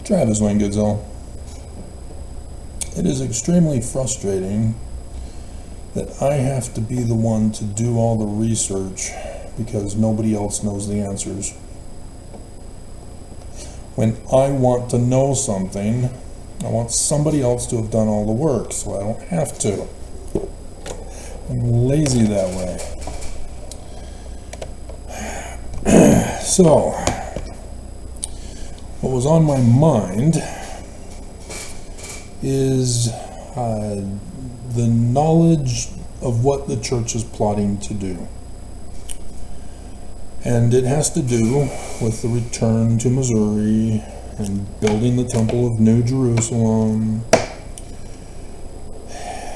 Travis Wayne Goodsell. It is extremely frustrating that I have to be the one to do all the research because nobody else knows the answers. When I want to know something, I want somebody else to have done all the work so I don't have to. I'm lazy that way. So, what was on my mind is the knowledge of what the church is plotting to do. And it has to do with the return to Missouri and building the Temple of New Jerusalem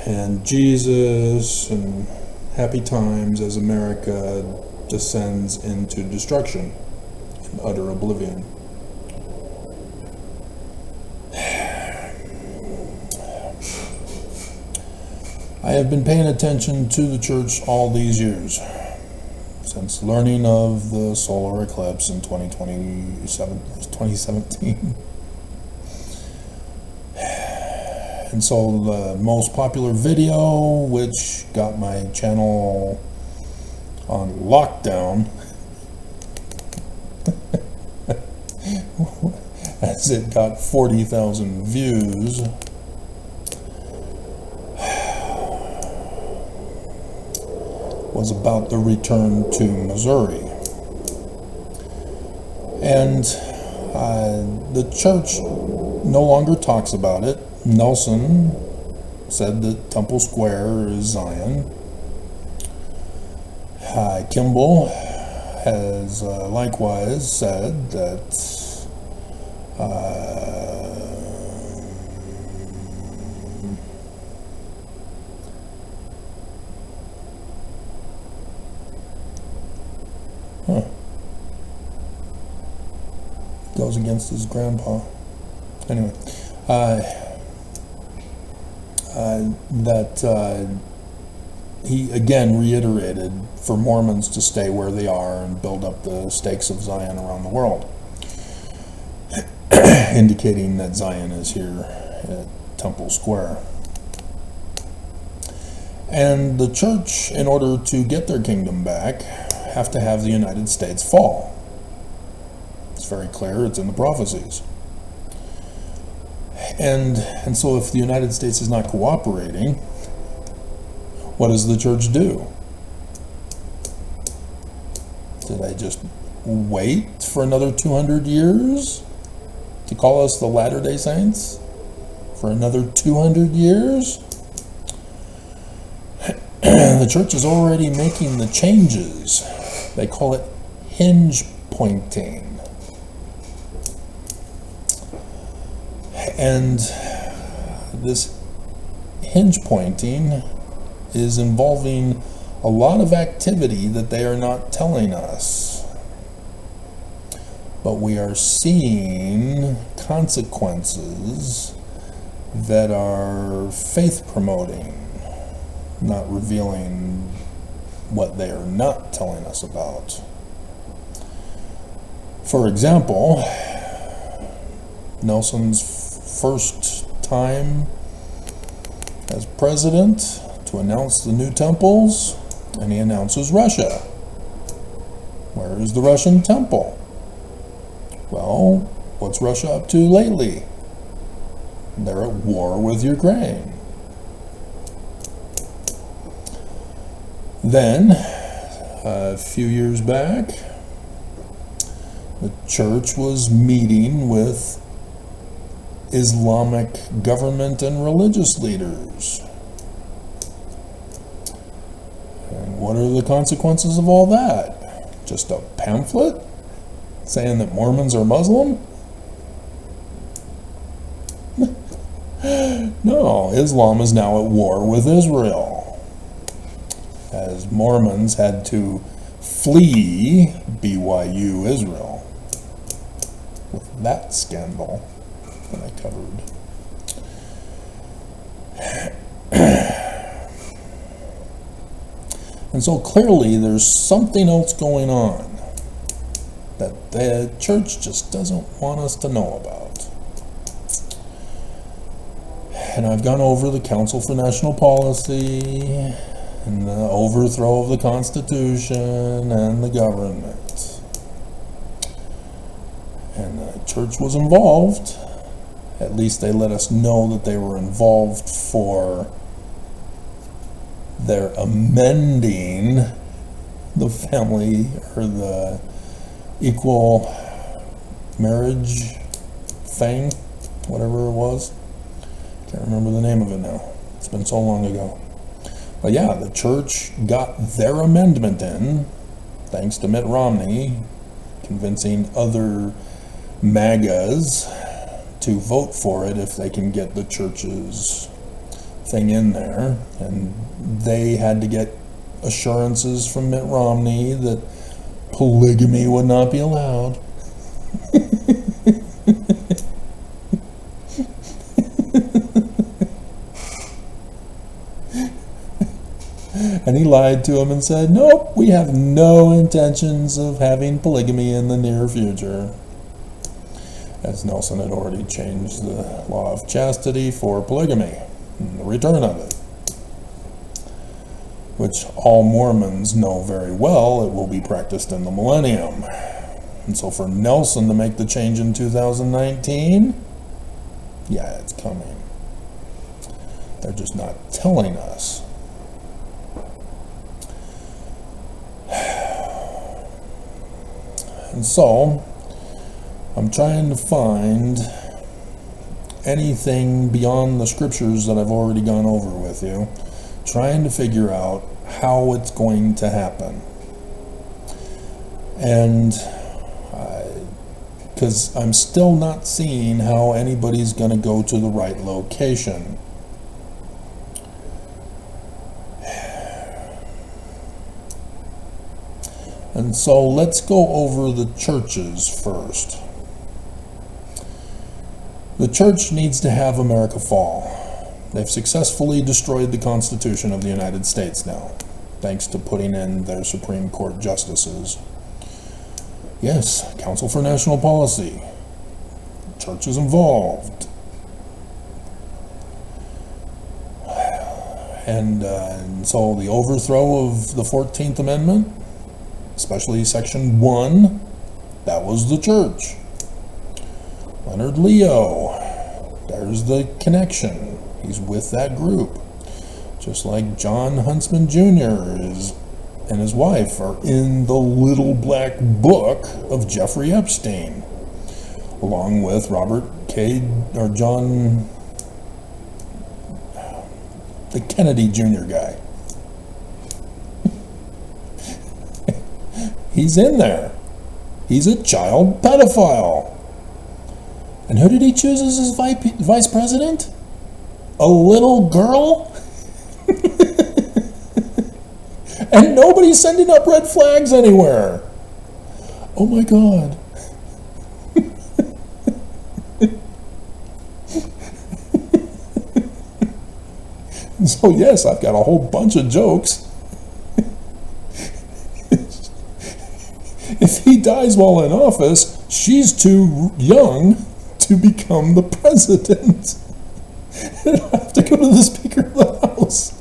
and Jesus and happy times as America descends into destruction and utter oblivion. I have been paying attention to the church all these years, since learning of the solar eclipse in 2017. And so the most popular video, which got my channel on lockdown, as it got 40,000 views, was about the return to Missouri. And the church no longer talks about it. Nelson said that Temple Square is Zion. Kimball has likewise said that goes against his grandpa. Anyway, that he again reiterated for Mormons to stay where they are and build up the stakes of Zion around the world, indicating that Zion is here at Temple Square. And the church, in order to get their kingdom back, have to have the United States fall. It's very clear, it's in the prophecies. And so if the United States is not cooperating, what does the church do? Do they just wait for another 200 years to call us the Latter-day Saints? For another 200 years? The church is already making the changes. They call it hinge pointing. And this hinge pointing is involving a lot of activity that they are not telling us. But we are seeing consequences that are faith promoting, not revealing what they are not telling us about. For example, Nelson's first time as president to announce the new temples, and he announces Russia. Where is the Russian temple? Well, what's Russia up to lately? They're at war with Ukraine. Then, a few years back, the church was meeting with Islamic government and religious leaders. And what are the consequences of all that? Just a pamphlet saying that Mormons are Muslim? No, Islam is now at war with Israel, as Mormons had to flee BYU Israel with that scandal that I covered. And so clearly there's something else going on that the church just doesn't want us to know about. And I've gone over the Council for National Policy and the overthrow of the Constitution and the government. And the church was involved. At least they let us know that they were involved for their amending the family or the equal marriage thing, whatever it was. Can't remember the name of it now. It's been so long ago. But yeah, the church got their amendment in, thanks to Mitt Romney, convincing other MAGAs to vote for it if they can get the church's thing in there. And they had to get assurances from Mitt Romney that polygamy would not be allowed. And he lied to him and said, nope, we have no intentions of having polygamy in the near future. As Nelson had already changed the law of chastity for polygamy, and the return of it. Which all Mormons know very well it will be practiced in the millennium. And so for Nelson to make the change in 2019, yeah, it's coming. They're just not telling us. And so, I'm trying to find anything beyond the scriptures that I've already gone over with you, trying to figure out how it's going to happen. And because I'm still not seeing how anybody's going to go to the right location. And so let's go over the churches first. The church needs to have America fall. They've successfully destroyed the Constitution of the United States now, thanks to putting in their Supreme Court justices. Yes, Council for National Policy. Church is involved. And so the overthrow of the 14th Amendment, especially Section 1, that was the church. Leonard Leo, there's the connection. He's with that group. Just like John Huntsman Jr. and his wife are in the Little Black Book of Jeffrey Epstein, along with John, the Kennedy Jr. guy. He's in there. He's a child pedophile. And who did he choose as his vice president? A little girl? And nobody's sending up red flags anywhere. Oh my God. So yes, I've got a whole bunch of jokes. If he dies while in office, she's too young to become the president. I'll have to go to the Speaker of the House.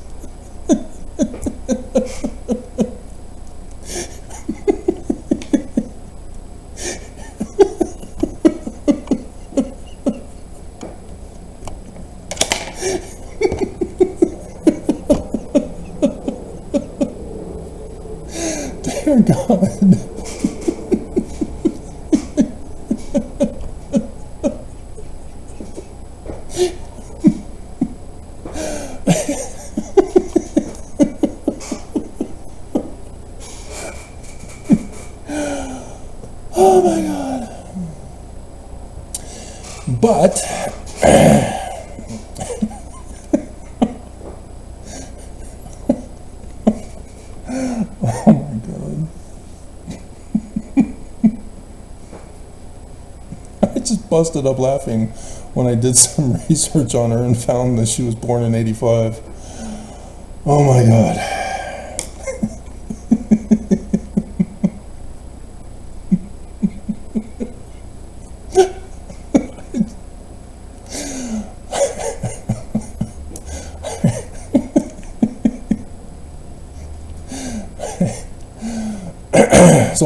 Dear God. Oh my God. But oh my God. I just busted up laughing when I did some research on her and found that she was born in 85. Oh my God.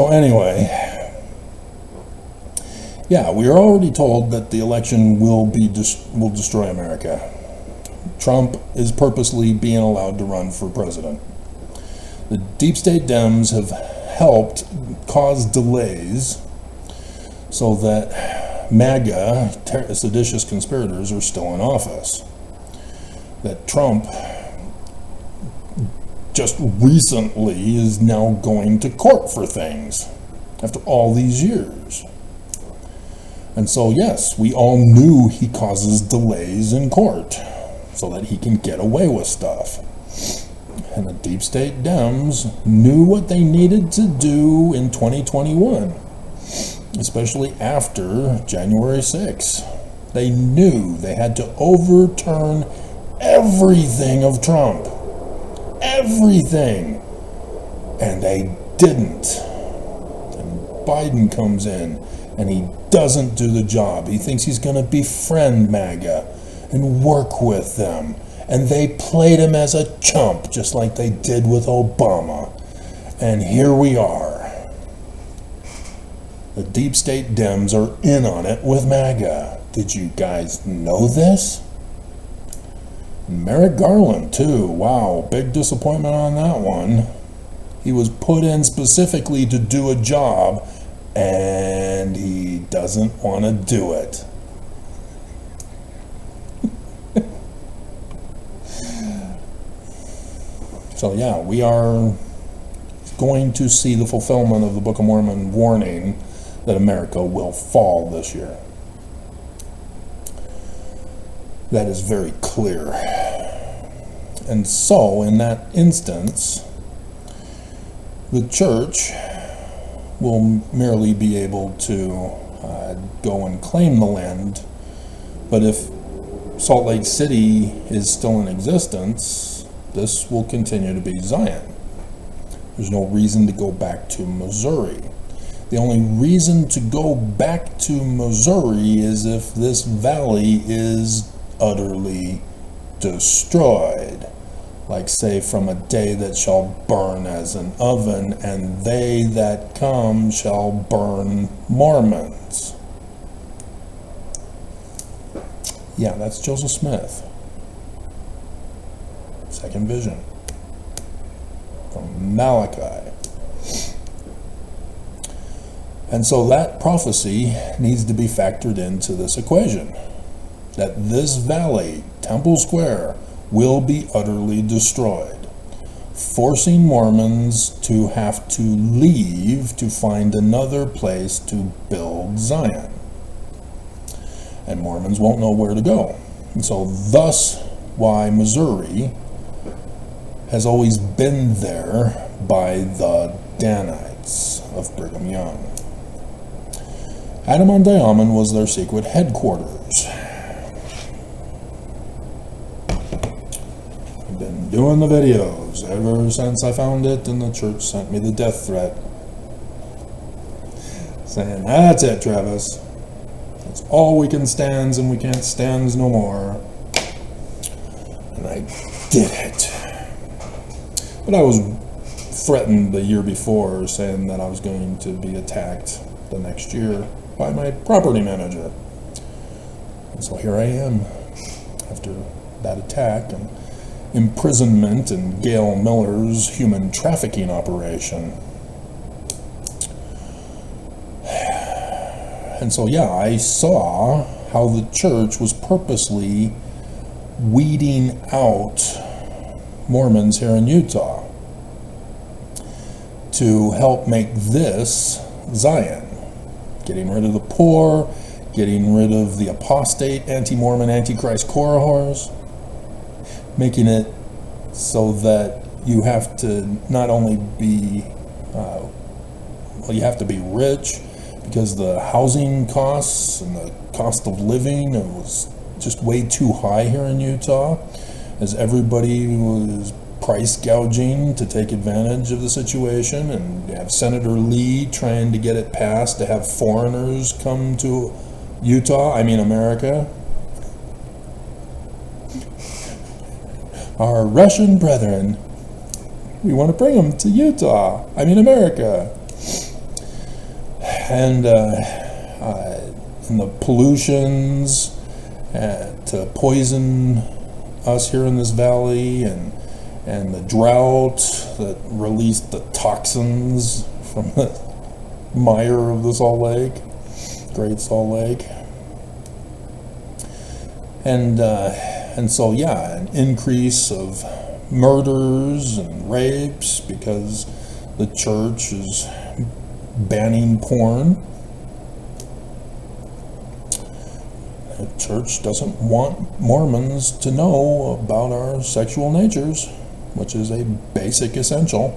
So anyway, yeah, we are already told that the election will destroy America. Trump is purposely being allowed to run for president. The deep state Dems have helped cause delays so that MAGA, seditious conspirators, are still in office. That Trump just recently is now going to court for things after all these years. And so, yes, we all knew he causes delays in court so that he can get away with stuff. And the deep state Dems knew what they needed to do in 2021, especially after January 6th. They knew they had to overturn everything of Trump. Everything. And they didn't. And Biden comes in and he doesn't do the job. He thinks he's going to befriend MAGA and work with them. And they played him as a chump, just like they did with Obama. And here we are. The deep state Dems are in on it with MAGA. Did you guys know this? Merrick Garland, too. Wow, big disappointment on that one. He was put in specifically to do a job, and he doesn't want to do it. So yeah, we are going to see the fulfillment of the Book of Mormon warning that America will fall this year. That is very clear. And so, in that instance, the church will merely be able to go and claim the land, but if Salt Lake City is still in existence, this will continue to be Zion. There's no reason to go back to Missouri. The only reason to go back to Missouri is if this valley is utterly destroyed. Like, say, from a day that shall burn as an oven, and they that come shall burn Mormons. Yeah, that's Joseph Smith. Second vision from Malachi. And so that prophecy needs to be factored into this equation. That this valley, Temple Square, will be utterly destroyed, forcing Mormons to have to leave to find another place to build Zion. And Mormons won't know where to go. And so thus why Missouri has always been there by the Danites of Brigham Young. Adam-on-Diamond was their secret headquarters. I've been doing the videos ever since I found it, and the church sent me the death threat, saying, "That's it, Travis. That's all we can stand, and we can't stand no more." And I did it. But I was threatened the year before, saying that I was going to be attacked the next year by my property manager. And so here I am, after that attack and imprisonment in Gail Miller's human trafficking operation. And so, yeah, I saw how the church was purposely weeding out Mormons here in Utah to help make this Zion. Getting rid of the poor, getting rid of the apostate, anti-Mormon, antichrist corahors, making it so that you have to not only be, you have to be rich, because the housing costs and the cost of living, it was just way too high here in Utah, as everybody was price gouging to take advantage of the situation. And you have Senator Lee trying to get it passed to have foreigners come to America. Our Russian brethren, we want to bring them to America. and the pollutions to poison us here in this valley, and the drought that released the toxins from the mire of the Salt Lake, Great Salt Lake. And so, yeah, an increase of murders and rapes because the church is banning porn. The church doesn't want Mormons to know about our sexual natures, which is a basic essential.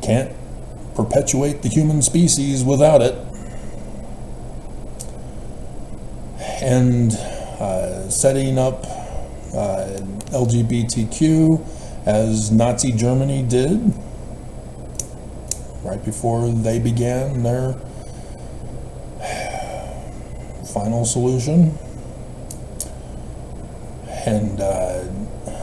Can't perpetuate the human species without it. And setting up LGBTQ as Nazi Germany did right before they began their final solution. And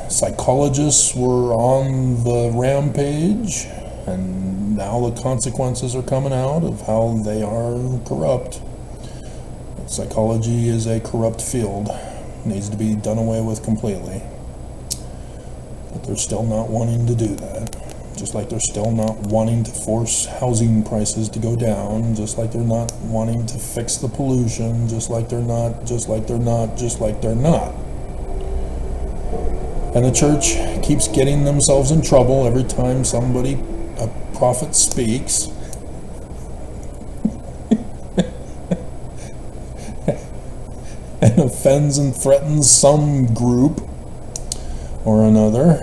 psychologists were on the rampage, and now the consequences are coming out of how they are corrupt. Psychology is a corrupt field. It needs to be done away with completely. But they're still not wanting to do that. Just like they're still not wanting to force housing prices to go down, just like they're not wanting to fix the pollution, just like they're not, just like they're not, just like they're not. And the church keeps getting themselves in trouble every time a prophet speaks. And offends and threatens some group or another.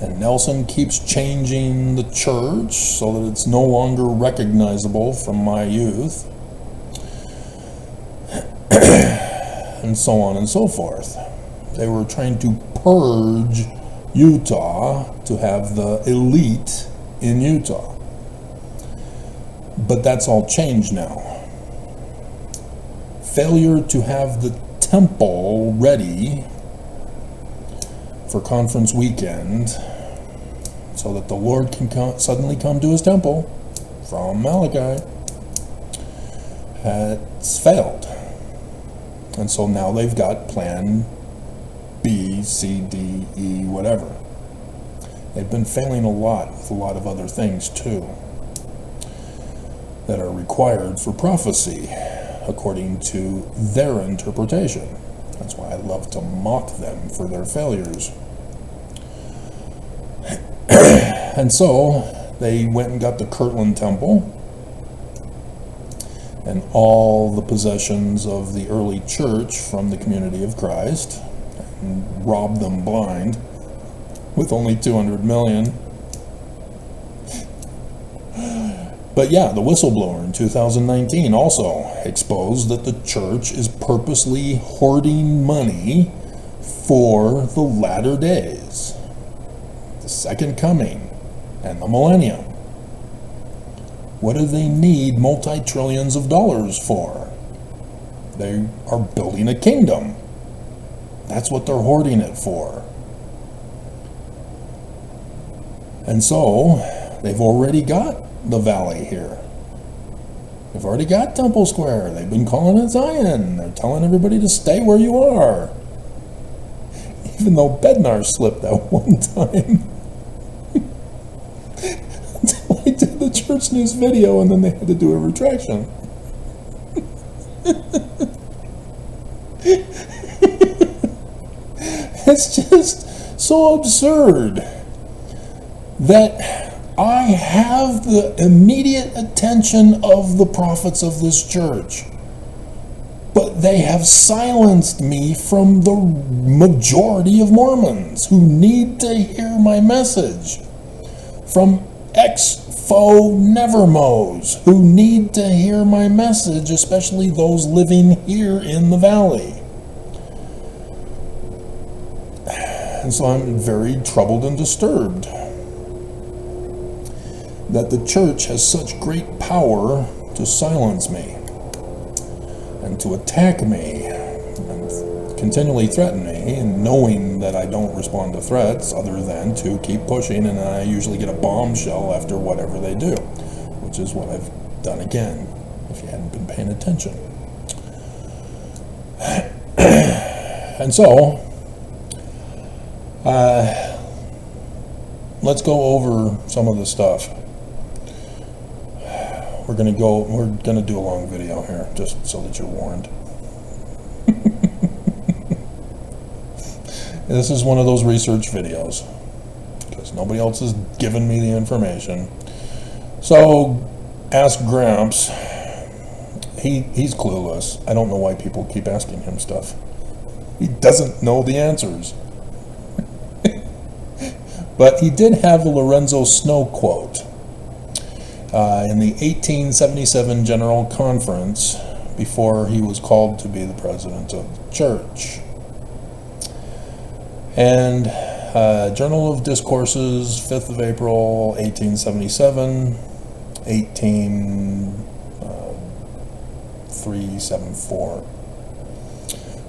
And Nelson keeps changing the church so that it's no longer recognizable from my youth. And so on and so forth. They were trying to purge Utah to have the elite in Utah. But that's all changed now. Failure to have the temple ready for conference weekend so that the Lord can suddenly come to his temple from Malachi has failed. And so now they've got plan B, C, D, E, whatever. They've been failing a lot with a lot of other things too that are required for prophecy according to their interpretation. That's why I love to mock them for their failures. And so they went and got the Kirtland Temple and all the possessions of the early church from the community of Christ and robbed them blind with only 200 million. But yeah, the whistleblower in 2019 also exposed that the church is purposely hoarding money for the latter days, the second coming, and the millennium. What do they need multi-trillions of dollars for? They are building a kingdom. That's what they're hoarding it for. And so, they've already got the valley here. They've already got Temple Square. They've been calling it Zion. They're telling everybody to stay where you are. Even though Bednar slipped that one time. Until I did the Church News video and then they had to do a retraction. It's just so absurd that I have the immediate attention of the prophets of this church, but they have silenced me from the majority of Mormons who need to hear my message, from ex-faux nevermos who need to hear my message, especially those living here in the valley. And so I'm very troubled and disturbed that the church has such great power to silence me and to attack me and continually threaten me, and knowing that I don't respond to threats other than to keep pushing, and I usually get a bombshell after whatever they do, which which is what I've done again, if you hadn't been paying attention. And so, let's go over some of the stuff. We're gonna do a long video here, just so that you're warned. This is one of those research videos, because nobody else has given me the information. So, ask Gramps. He's clueless. I don't know why people keep asking him stuff. He doesn't know the answers. But he did have a Lorenzo Snow quote in the 1877 General Conference before he was called to be the president of the church. And Journal of Discourses, 5th of April, 1877, 374.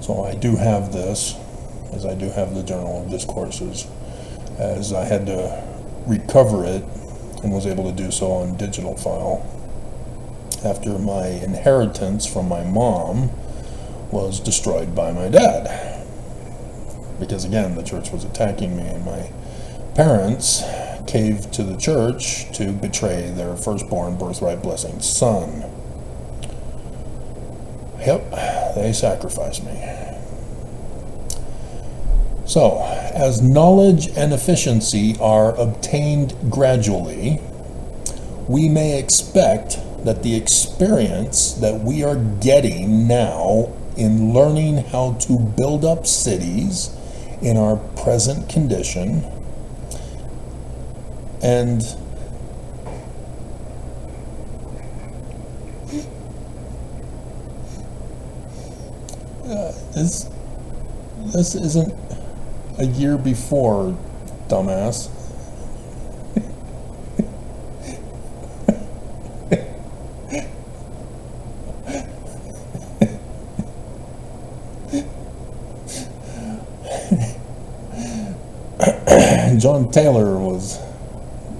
So I do have this, as I do have the Journal of Discourses, as I had to recover it and was able to do so on digital file after my inheritance from my mom was destroyed by my dad. Because again, the church was attacking me, and my parents caved to the church to betray their firstborn birthright blessing son. Yep, they sacrificed me. So, as knowledge and efficiency are obtained gradually, we may expect that the experience that we are getting now in learning how to build up cities in our present condition and this isn't a year before, dumbass. John Taylor was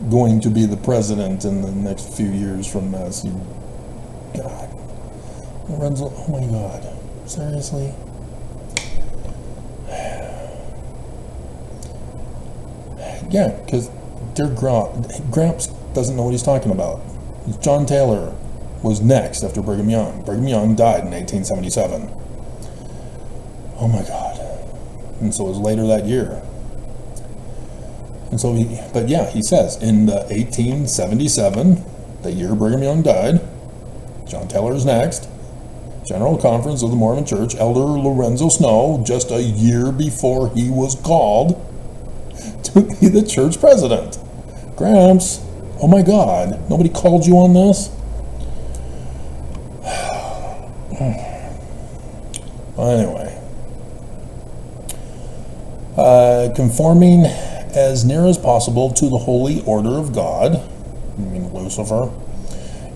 going to be the president in the next few years from this. God. Lorenzo, oh my God. Seriously? Yeah, because dear Gramps doesn't know what he's talking about. John Taylor was next after Brigham Young. Brigham Young died in 1877. Oh my God. And so it was later that year. And so he says, in the 1877, the year Brigham Young died, John Taylor is next. General Conference of the Mormon Church, Elder Lorenzo Snow, just a year before he was called to be the church president. Gramps, oh my God, nobody called you on this? Anyway, conforming as near as possible to the holy order of God, I mean Lucifer,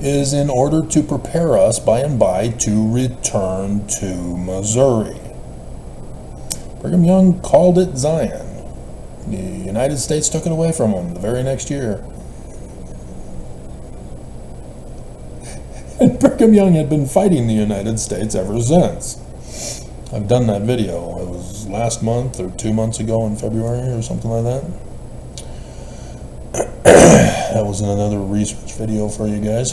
is in order to prepare us by and by to return to Missouri. Brigham Young called it Zion. The United States took it away from him the very next year. And Brigham Young had been fighting the United States ever since. I've done that video. It was last month or 2 months ago in February or something like that. That was another research video for you guys.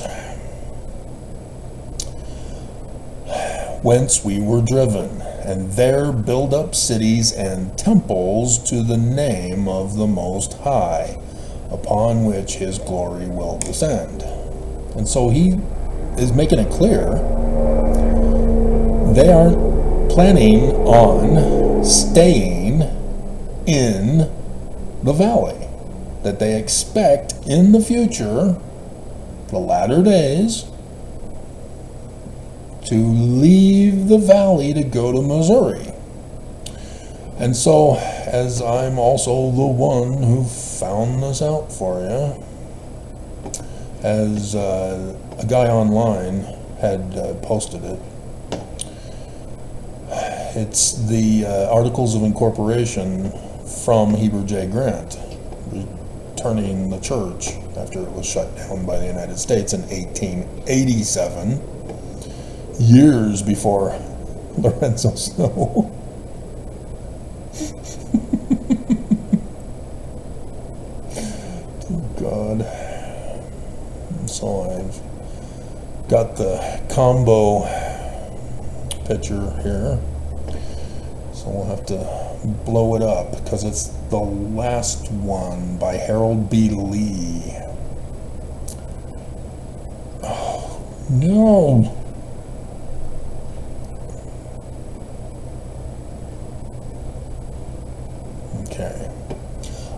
Whence we were driven, and there build up cities and temples to the name of the Most High, upon which his glory will descend. And so he is making it clear they aren't planning on staying in the valley, that they expect in the future, the latter days, to leave the valley to go to Missouri. And so, as I'm also the one who found this out for you, as a guy online had posted it, it's the Articles of Incorporation from Heber J. Grant, returning the church after it was shut down by the United States in 1887, years before Lorenzo Snow. Oh, God. So I've got the combo picture here. So we'll have to blow it up because it's the last one by Harold B. Lee. Oh, no. Okay.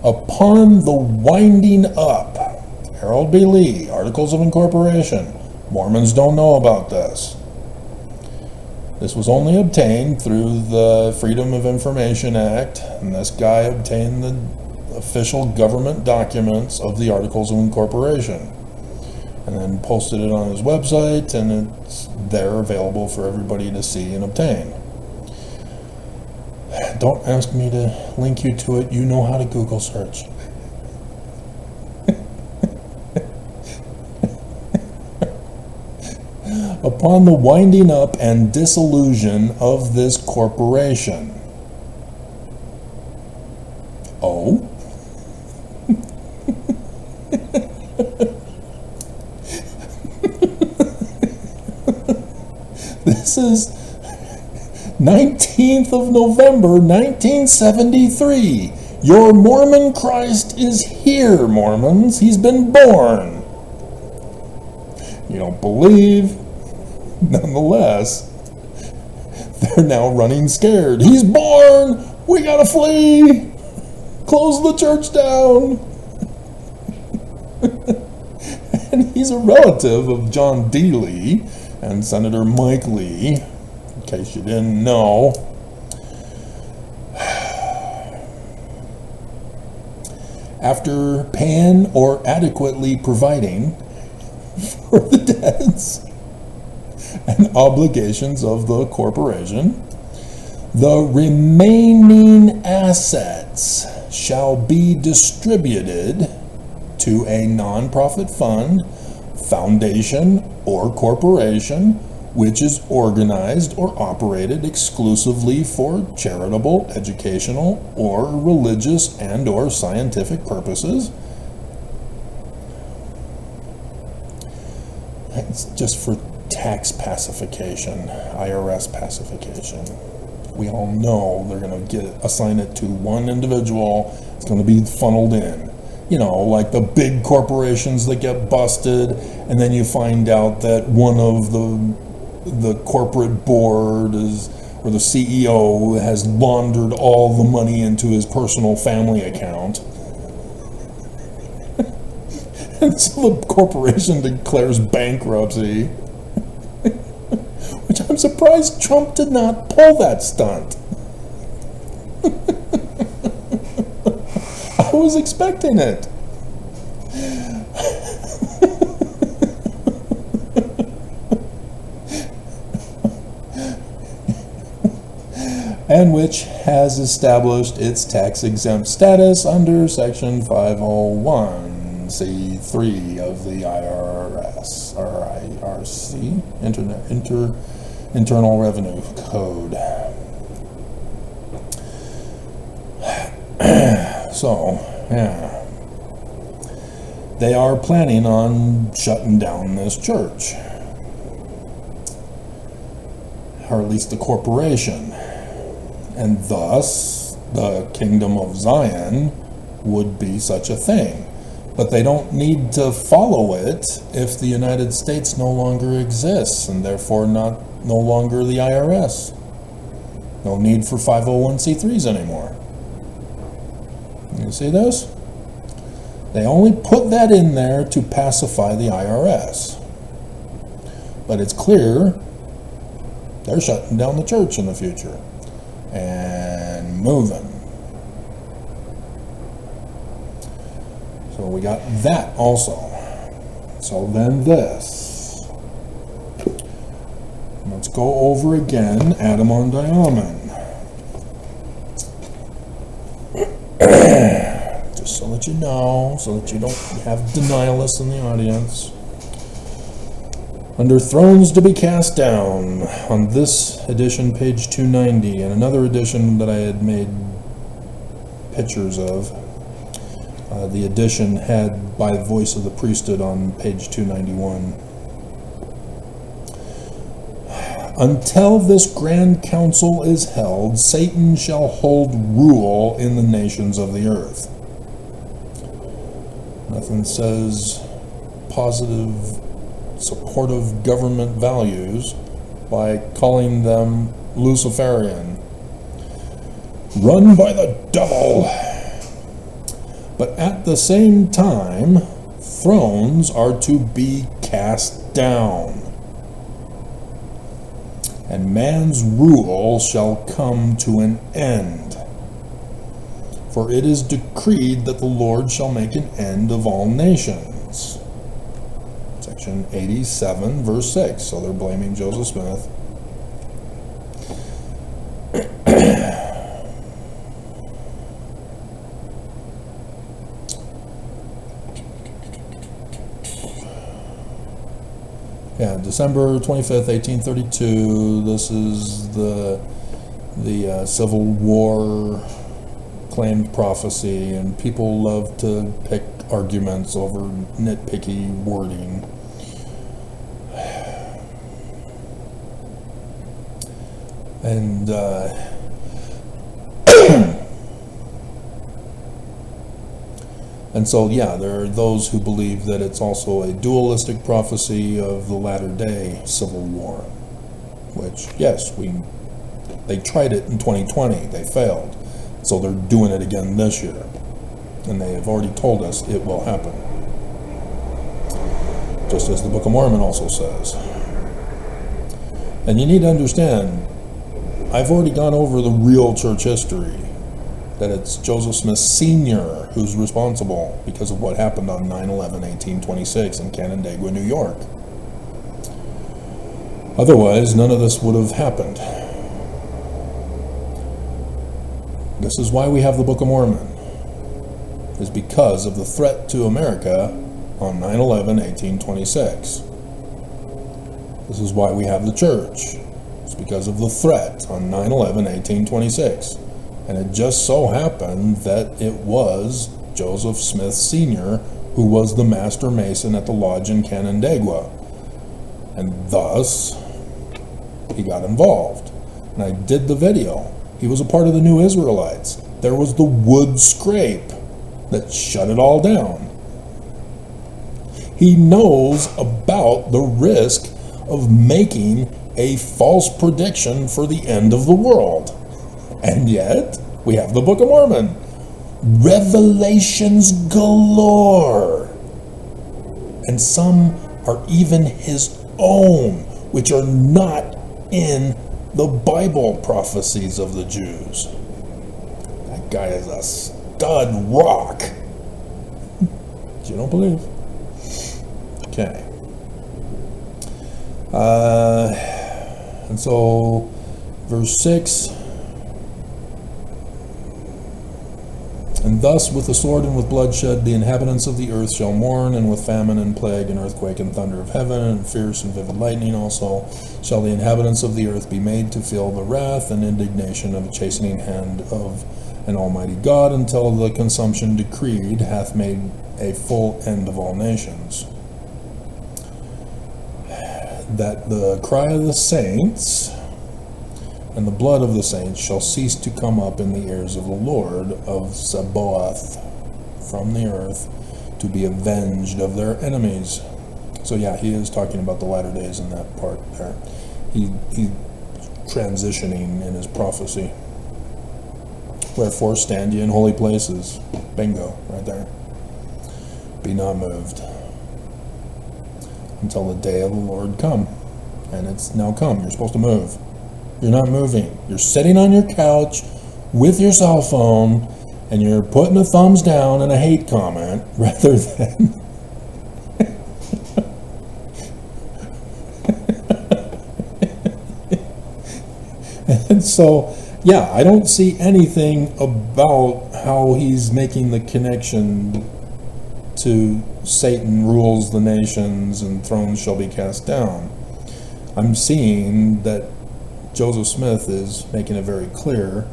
Upon the winding up, Harold B. Lee, Articles of Incorporation. Mormons don't know about this. This was only obtained through the Freedom of Information Act, and this guy obtained the official government documents of the Articles of Incorporation, and then posted it on his website, and it's there available for everybody to see and obtain. Don't ask me to link you to it. You know how to Google search. Upon the winding up and dissolution of this corporation. Oh? This is 19th of November, 1973. Your Mormon Christ is here, Mormons. He's been born. You don't believe? Nonetheless, they're now running scared. He's born! We gotta flee! Close the church down! And he's a relative of John D. Lee and Senator Mike Lee, in case you didn't know. After paying or adequately providing for the debts and obligations of the corporation, the remaining assets shall be distributed to a nonprofit fund, foundation, or corporation which is organized or operated exclusively for charitable, educational, or religious and or scientific purposes. It's just for tax pacification, IRS pacification. We all know they're going to assign it to one individual. It's going to be funneled in. You know, like the big corporations that get busted, and then you find out that one of the corporate board is, or the CEO has laundered all the money into his personal family account. And so the corporation declares bankruptcy. Which I'm surprised Trump did not pull that stunt. I was expecting it. And which has established its tax-exempt status under Section 501c3 of the IRS, or IRC, Internal Revenue Code. So, yeah. They are planning on shutting down this church. Or at least the corporation. And thus, the Kingdom of Zion would be such a thing. But they don't need to follow it if the United States no longer exists, and therefore no longer the IRS. No need for 501c3s anymore. You see this? They only put that in there to pacify the IRS. But it's clear they're shutting down the church in the future and moving. So we got that also. So then this. Let's go over again Adam on Diamond. Just so the let you know so that you don't have denialists in the audience. Under thrones to be cast down, on this edition, page 290, and another edition that I had made pictures of, the edition had by voice of the priesthood on page 291. Until this grand council is held, Satan shall hold rule in the nations of the earth. Nothing says positive, supportive government values by calling them Luciferian. Run by the devil! But at the same time, thrones are to be cast down, and man's rule shall come to an end. For it is decreed that the Lord shall make an end of all nations. Section 87, verse 6. So they're blaming Joseph Smith. Yeah, December 25th, 1832. This is the Civil War claimed prophecy, and people love to pick arguments over nitpicky wording. And and so, yeah, there are those who believe that it's also a dualistic prophecy of the latter-day Civil War, which, yes, they tried it in 2020, they failed, so they're doing it again this year, and they have already told us it will happen, just as the Book of Mormon also says. And you need to understand, I've already gone over the real church history, that it's Joseph Smith Sr. who's responsible because of what happened on 9/11/1826 in Canandaigua, New York. Otherwise, none of this would have happened. This is why we have the Book of Mormon, is because of the threat to America on 9/11/1826. This is why we have the church. It's because of the threat on 9/11/1826. And it just so happened that it was Joseph Smith Sr. who was the master mason at the lodge in Canandaigua. And thus, he got involved. And I did the video. He was a part of the New Israelites. There was the wood scrape that shut it all down. He knows about the risk of making a false prediction for the end of the world. And yet, we have the Book of Mormon. Revelations galore. And some are even his own, which are not in the Bible prophecies of the Jews. That guy is a stud rock. You don't believe? Okay. And so, verse 6. And thus, with the sword and with bloodshed, the inhabitants of the earth shall mourn, and with famine and plague and earthquake and thunder of heaven, and fierce and vivid lightning also, shall the inhabitants of the earth be made to feel the wrath and indignation of a chastening hand of an almighty God, until the consumption decreed hath made a full end of all nations. That the cry of the saints and the blood of the saints shall cease to come up in the ears of the Lord of Sabaoth from the earth, to be avenged of their enemies. So yeah, he is talking about the latter days in that part there. He's transitioning in his prophecy. Wherefore stand ye in holy places. Bingo, right there. Be not moved until the day of the Lord come. And it's now come. You're supposed to move. You're not moving. You're sitting on your couch with your cell phone, and you're putting a thumbs down and a hate comment rather than and so Yeah, I don't see anything about how he's making the connection to Satan rules the nations and thrones shall be cast down. I'm seeing that Joseph Smith is making it very clear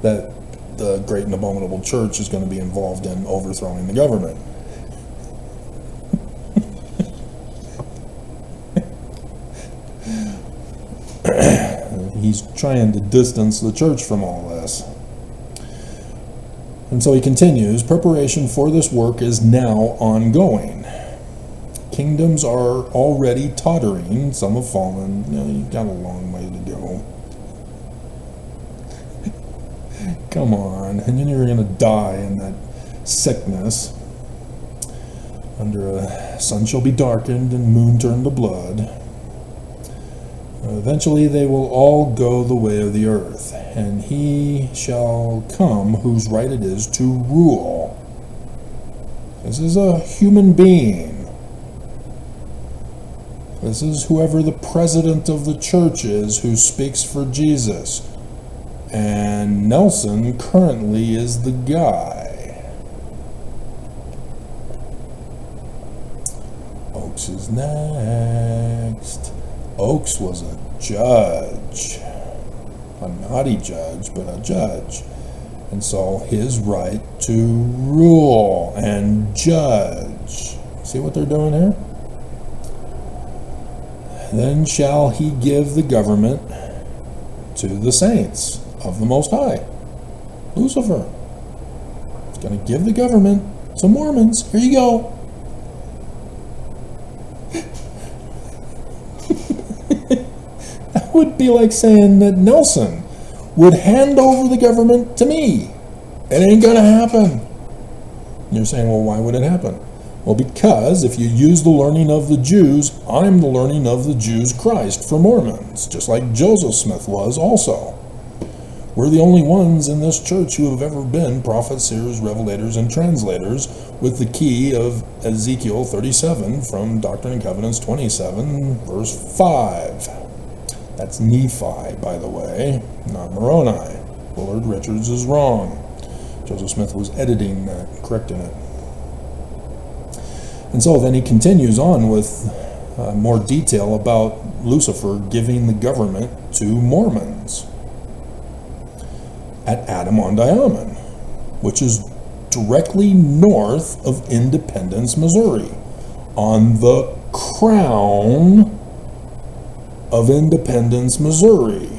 that the great and abominable church is going to be involved in overthrowing the government. He's trying to distance the church from all this. And so he continues, preparation for this work is now ongoing. Kingdoms are already tottering, some have fallen. You've got a long way to go. Come on, and then you're going to die in that sickness. Under a sun shall be darkened and moon turned to blood. Eventually they will all go the way of the earth, and he shall come whose right it is to rule. This is a human being. This is whoever the president of the church is who speaks for Jesus. And Nelson currently is the guy. Oakes is next. Oakes was a judge. A naughty judge, but a judge. And so his right to rule and judge. See what they're doing here? Then shall he give the government to the saints of the Most High. Lucifer. He's going to give the government to Mormons. Here you go. That would be like saying that Nelson would hand over the government to me. It ain't going to happen. And you're saying, well, why would it happen? Well, because if you use the learning of the Jews, I'm the learning of the Jews Christ for Mormons, just like Joseph Smith was also. We're the only ones in this church who have ever been prophets, seers, revelators, and translators with the key of Ezekiel 37 from Doctrine and Covenants 27, verse 5. That's Nephi, by the way, not Moroni. Willard Richards is wrong. Joseph Smith was editing that, correcting it. And so then he continues on with more detail about Lucifer giving the government to Mormons at Abomination, which is directly north of Independence, Missouri, on the crown of Independence, Missouri.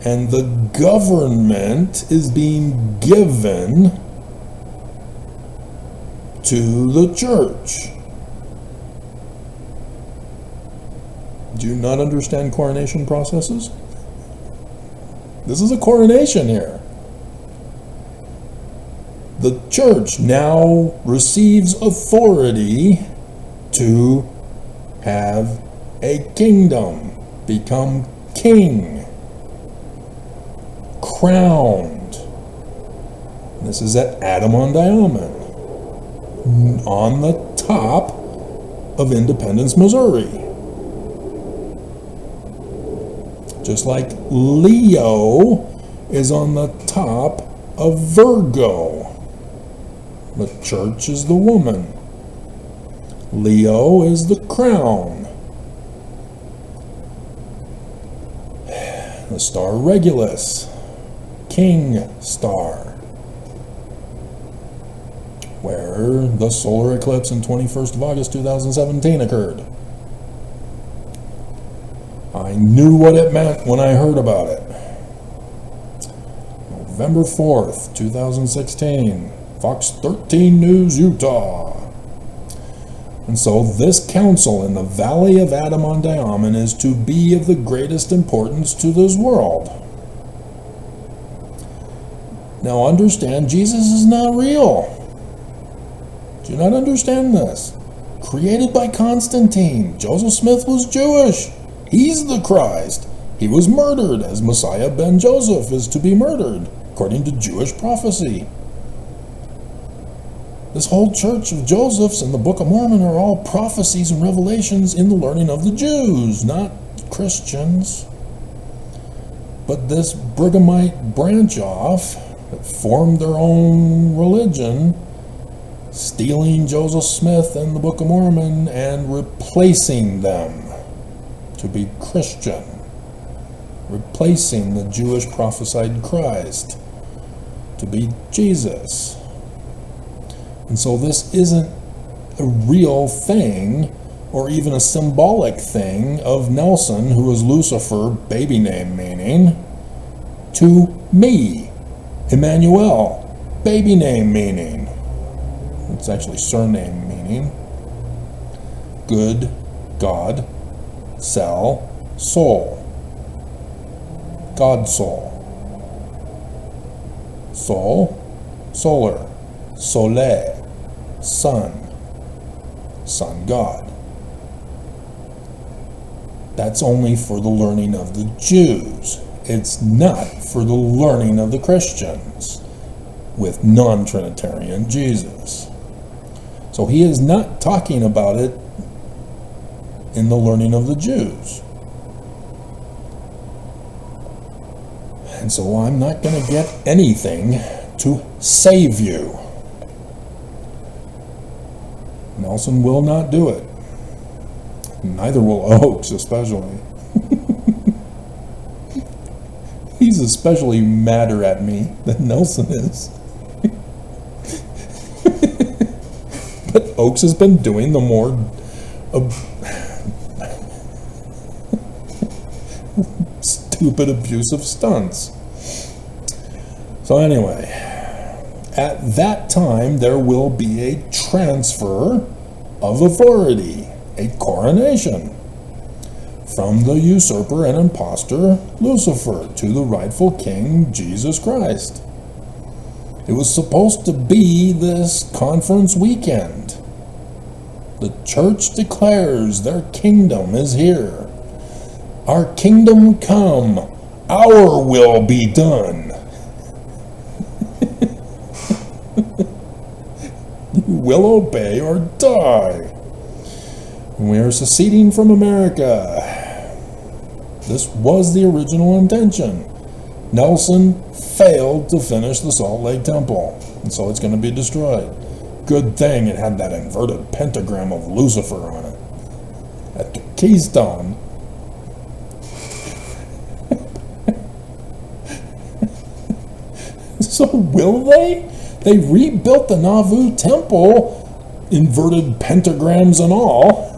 And the government is being given to the church. Do you not understand coronation processes? This is a coronation here. The church now receives authority to have a kingdom, become king, crowned. This is at Abomination, on the top of Independence, Missouri. Just like Leo is on the top of Virgo. The church is the woman. Leo is the crown. The star Regulus, King star, where the solar eclipse on 21st of August 2017 occurred. I knew what it meant when I heard about it. November 4th, 2016, Fox 13 News, Utah. And so this council in the Valley of Abomination is to be of the greatest importance to this world. Now understand, Jesus is not real. Do you not understand this? Created by Constantine. Joseph Smith was Jewish. He's the Christ. He was murdered as Messiah ben Joseph is to be murdered, according to Jewish prophecy. This whole church of Joseph's and the Book of Mormon are all prophecies and revelations in the learning of the Jews, not Christians. But this Brighamite branch off that formed their own religion, stealing Joseph Smith and the Book of Mormon and replacing them to be Christian, replacing the Jewish prophesied Christ to be Jesus. And so this isn't a real thing or even a symbolic thing of Nelson, who is Lucifer, baby name meaning, to me, Emmanuel, baby name meaning. It's actually surname meaning. Good, God, Sel, soul. God soul. Soul, solar, sole, sun, sun God. That's only for the learning of the Jews. It's not for the learning of the Christians with non-Trinitarian Jesus. So he is not talking about it in the learning of the Jews. And so I'm not going to get anything to save you. Nelson will not do it. Neither will Oakes, especially. He's especially madder at me than Nelson is. But Oakes has been doing the more stupid, abusive stunts. So anyway, at that time there will be a transfer of authority, a coronation, from the usurper and impostor Lucifer to the rightful king Jesus Christ. It was supposed to be this conference weekend. The church declares their kingdom is here. Our kingdom come, our will be done. You will obey or die. We are seceding from America. This was the original intention. Nelson failed to finish the Salt Lake Temple, and so it's going to be destroyed. Good thing it had that inverted pentagram of Lucifer on it at the keystone. So will they? They rebuilt the Nauvoo Temple, inverted pentagrams and all.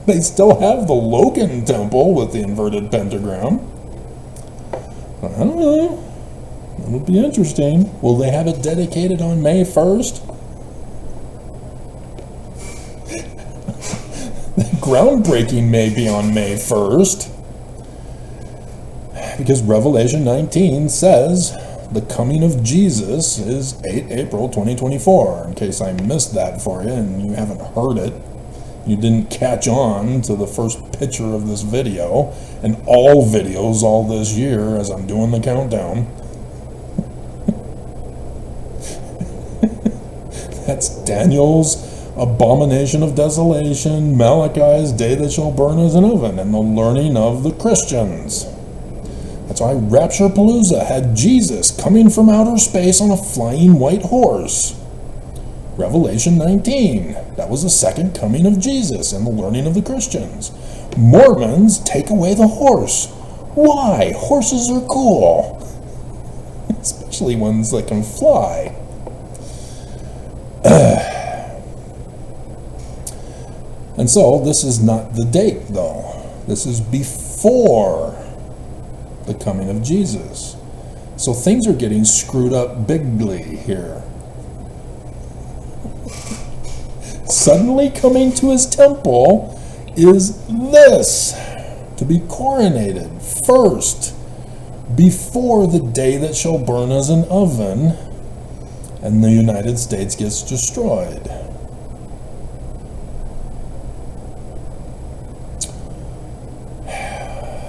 They still have the Logan Temple with the inverted pentagram. I don't know. It'll be interesting. Will they have it dedicated on May 1st? The groundbreaking may be on May 1st. Because Revelation 19 says the coming of Jesus is 8 April 2024. In case I missed that for you and you haven't heard it, you didn't catch on to the first picture of this video, and all videos all this year as I'm doing the countdown. That's Daniel's Abomination of Desolation, Malachi's Day That Shall Burn as an Oven, and the learning of the Christians. That's why Rapturepalooza had Jesus coming from outer space on a flying white horse. Revelation 19, that was the second coming of Jesus and the learning of the Christians. Mormons take away the horse. Why? Horses are cool. Especially ones that can fly. And so this is not the date, though. This is before the coming of Jesus. So things are getting screwed up bigly here. Suddenly coming to his temple is this, to be coronated first, before the day that shall burn as an oven, and the United States gets destroyed.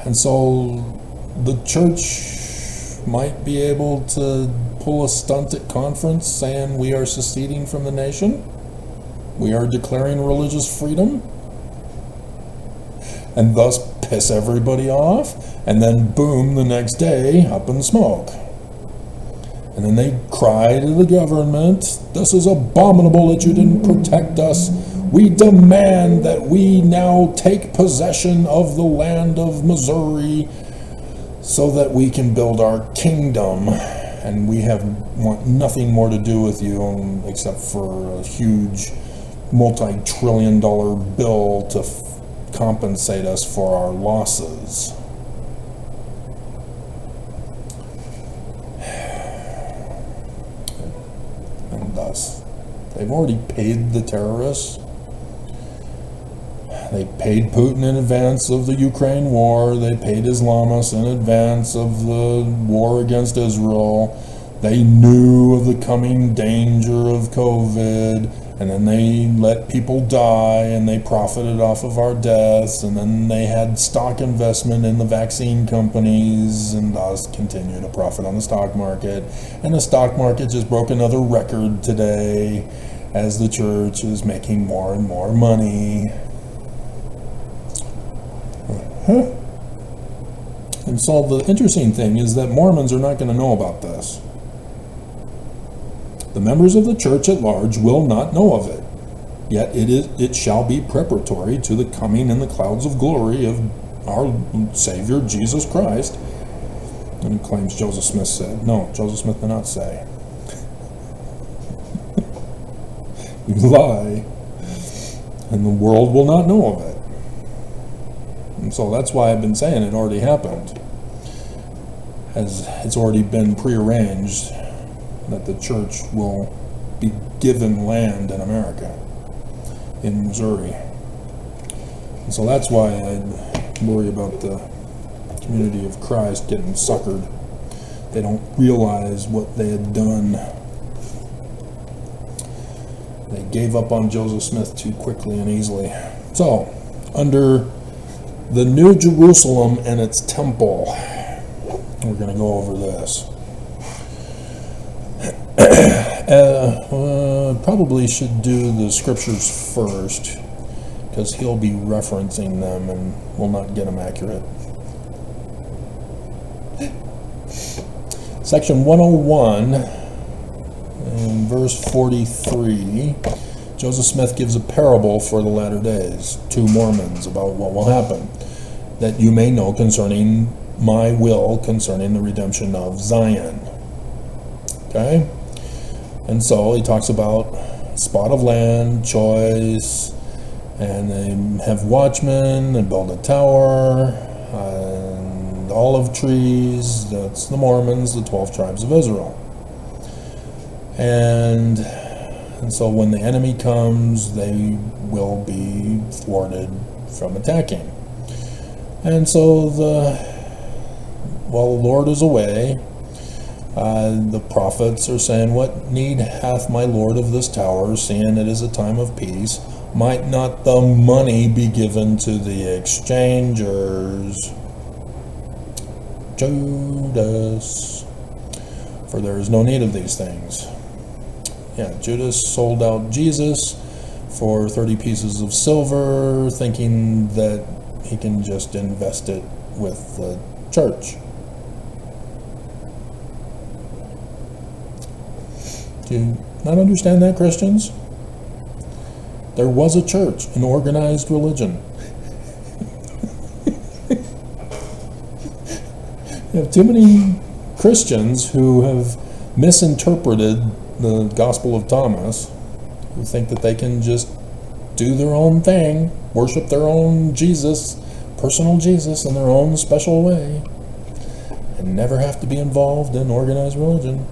And so the church might be able to pull a stunt at conference saying we are seceding from the nation. We are declaring religious freedom. and thus piss everybody off, and then boom, the next day, up in smoke. And then they cry to the government, "This is abominable that you didn't protect us. We demand that we now take possession of the land of Missouri so that we can build our kingdom. And we want nothing more to do with you except for a huge multi-trillion-dollar bill to compensate us for our losses." And thus, they've already paid the terrorists. They paid Putin in advance of the Ukraine war. They paid Islamists in advance of the war against Israel. They knew of the coming danger of COVID, and then they let people die, and they profited off of our deaths, and then they had stock investment in the vaccine companies, and thus continue to profit on the stock market. And the stock market just broke another record today as the church is making more and more money. And so the interesting thing is that Mormons are not going to know about this. The members of the church at large will not know of it. Yet it shall be preparatory to the coming in the clouds of glory of our Savior Jesus Christ. And he claims Joseph Smith said. No, Joseph Smith did not say. You lie. And the world will not know of it. And so that's why I've been saying it already happened, as it's already been prearranged that the church will be given land in America, in Missouri. And so that's why I worry about the community of Christ getting suckered. They don't realize what they had done. They gave up on Joseph Smith too quickly and easily. So, under the New Jerusalem and its temple, we're going to go over this. Probably should do the scriptures first, because he'll be referencing them and we'll not get them accurate. Section 101, in verse 43, Joseph Smith gives a parable for the latter days to Mormons about what will happen, that you may know concerning my will concerning the redemption of Zion. Okay? And so he talks about spot of land, choice, and they have watchmen and build a tower, and olive trees. That's the Mormons, the 12 tribes of Israel. And so when the enemy comes, they will be thwarted from attacking. And so while the Lord is away, the prophets are saying, "What need hath my Lord of this tower, seeing it is a time of peace? Might not the money be given to the exchangers?" Judas, for there is no need of these things. Yeah, Judas sold out Jesus for 30 pieces of silver, thinking that he can just invest it with the church. Do you not understand that, Christians? There was a church, an organized religion. You have too many Christians who have misinterpreted the Gospel of Thomas, who think that they can just do their own thing, worship their own Jesus, personal Jesus in their own special way, and never have to be involved in organized religion.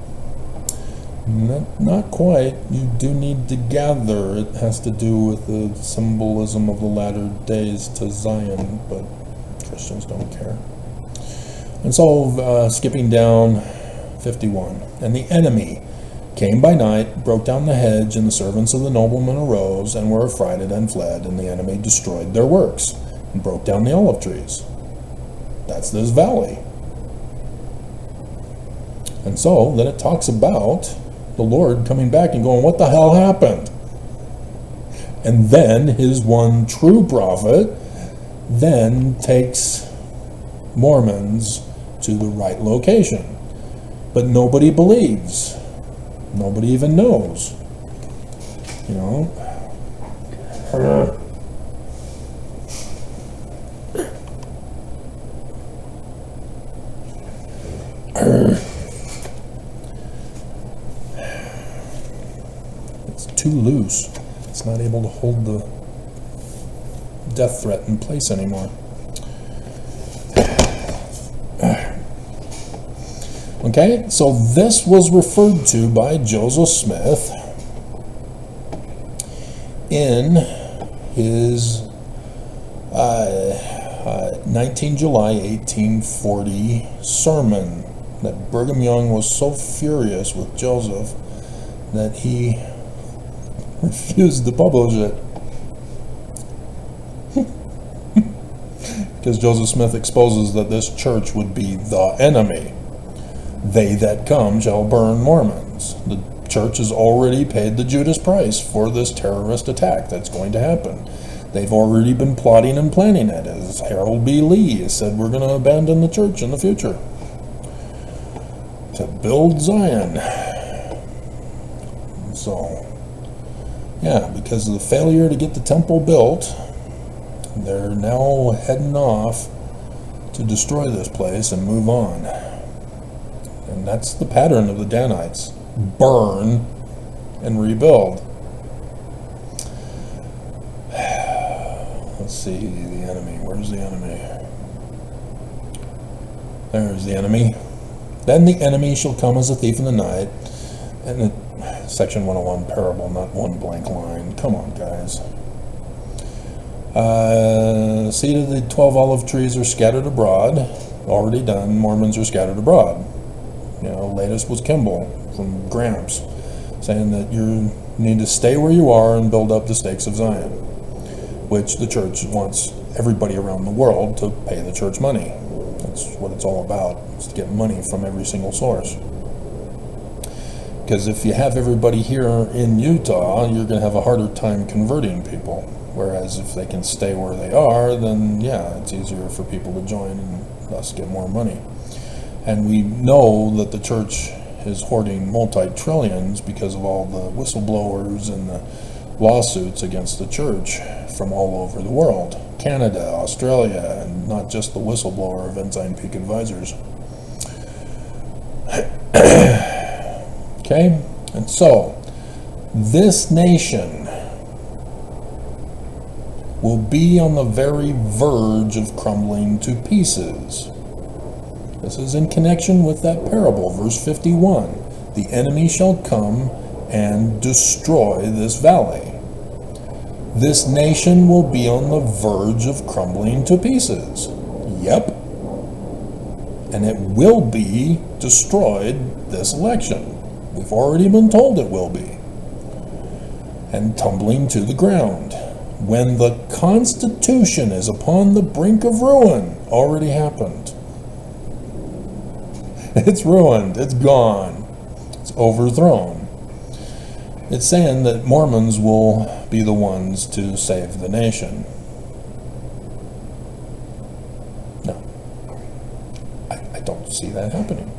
Not quite. You do need to gather. It has to do with the symbolism of the latter days to Zion, but Christians don't care. And so, skipping down 51. And the enemy came by night, broke down the hedge, and the servants of the nobleman arose, and were affrighted and fled, and the enemy destroyed their works, and broke down the olive trees. That's this valley. And so, then it talks about the Lord coming back and going, what the hell happened? And then his one true prophet then takes Mormons to the right location. But nobody believes. Nobody even knows. You know? It's too loose. It's not able to hold the death threat in place anymore. Okay, so this was referred to by Joseph Smith in his 19 July 1840 sermon, that Brigham Young was so furious with Joseph that he refused to publish it. Because Joseph Smith exposes that this church would be the enemy. They that come shall burn Mormons. The church has already paid the Judas price for this terrorist attack that's going to happen. They've already been plotting and planning it, as Harold B. Lee has said, we're going to abandon the church in the future to build Zion. So, yeah, because of the failure to get the temple built, they're now heading off to destroy this place and move on. And that's the pattern of the Danites. Burn and rebuild. Let's see, the enemy. Where's the enemy? There's the enemy. Then the enemy shall come as a thief in the night. And Section 101 parable, not one blank line. Come on, guys. Seed of the 12 olive trees are scattered abroad. Already done. Mormons are scattered abroad. You know, latest was Kimball from Gramps, saying that you need to stay where you are and build up the stakes of Zion, which the church wants everybody around the world to pay the church money. That's what it's all about, is to get money from every single source. Because if you have everybody here in Utah, you're going to have a harder time converting people. Whereas if they can stay where they are, then yeah, it's easier for people to join and thus get more money. And we know that the church is hoarding multi-trillions because of all the whistleblowers and the lawsuits against the church from all over the world. Canada, Australia, and not just the whistleblower of Ensign Peak Advisors. Okay? And so, this nation will be on the very verge of crumbling to pieces. This is in connection with that parable, verse 51. The enemy shall come and destroy this valley. This nation will be on the verge of crumbling to pieces. Yep. And it will be destroyed this election. We've already been told it will be. And tumbling to the ground. When the Constitution is upon the brink of ruin, already happened. It's ruined. It's gone. It's overthrown. It's saying that Mormons will be the ones to save the nation. No. I don't see that happening.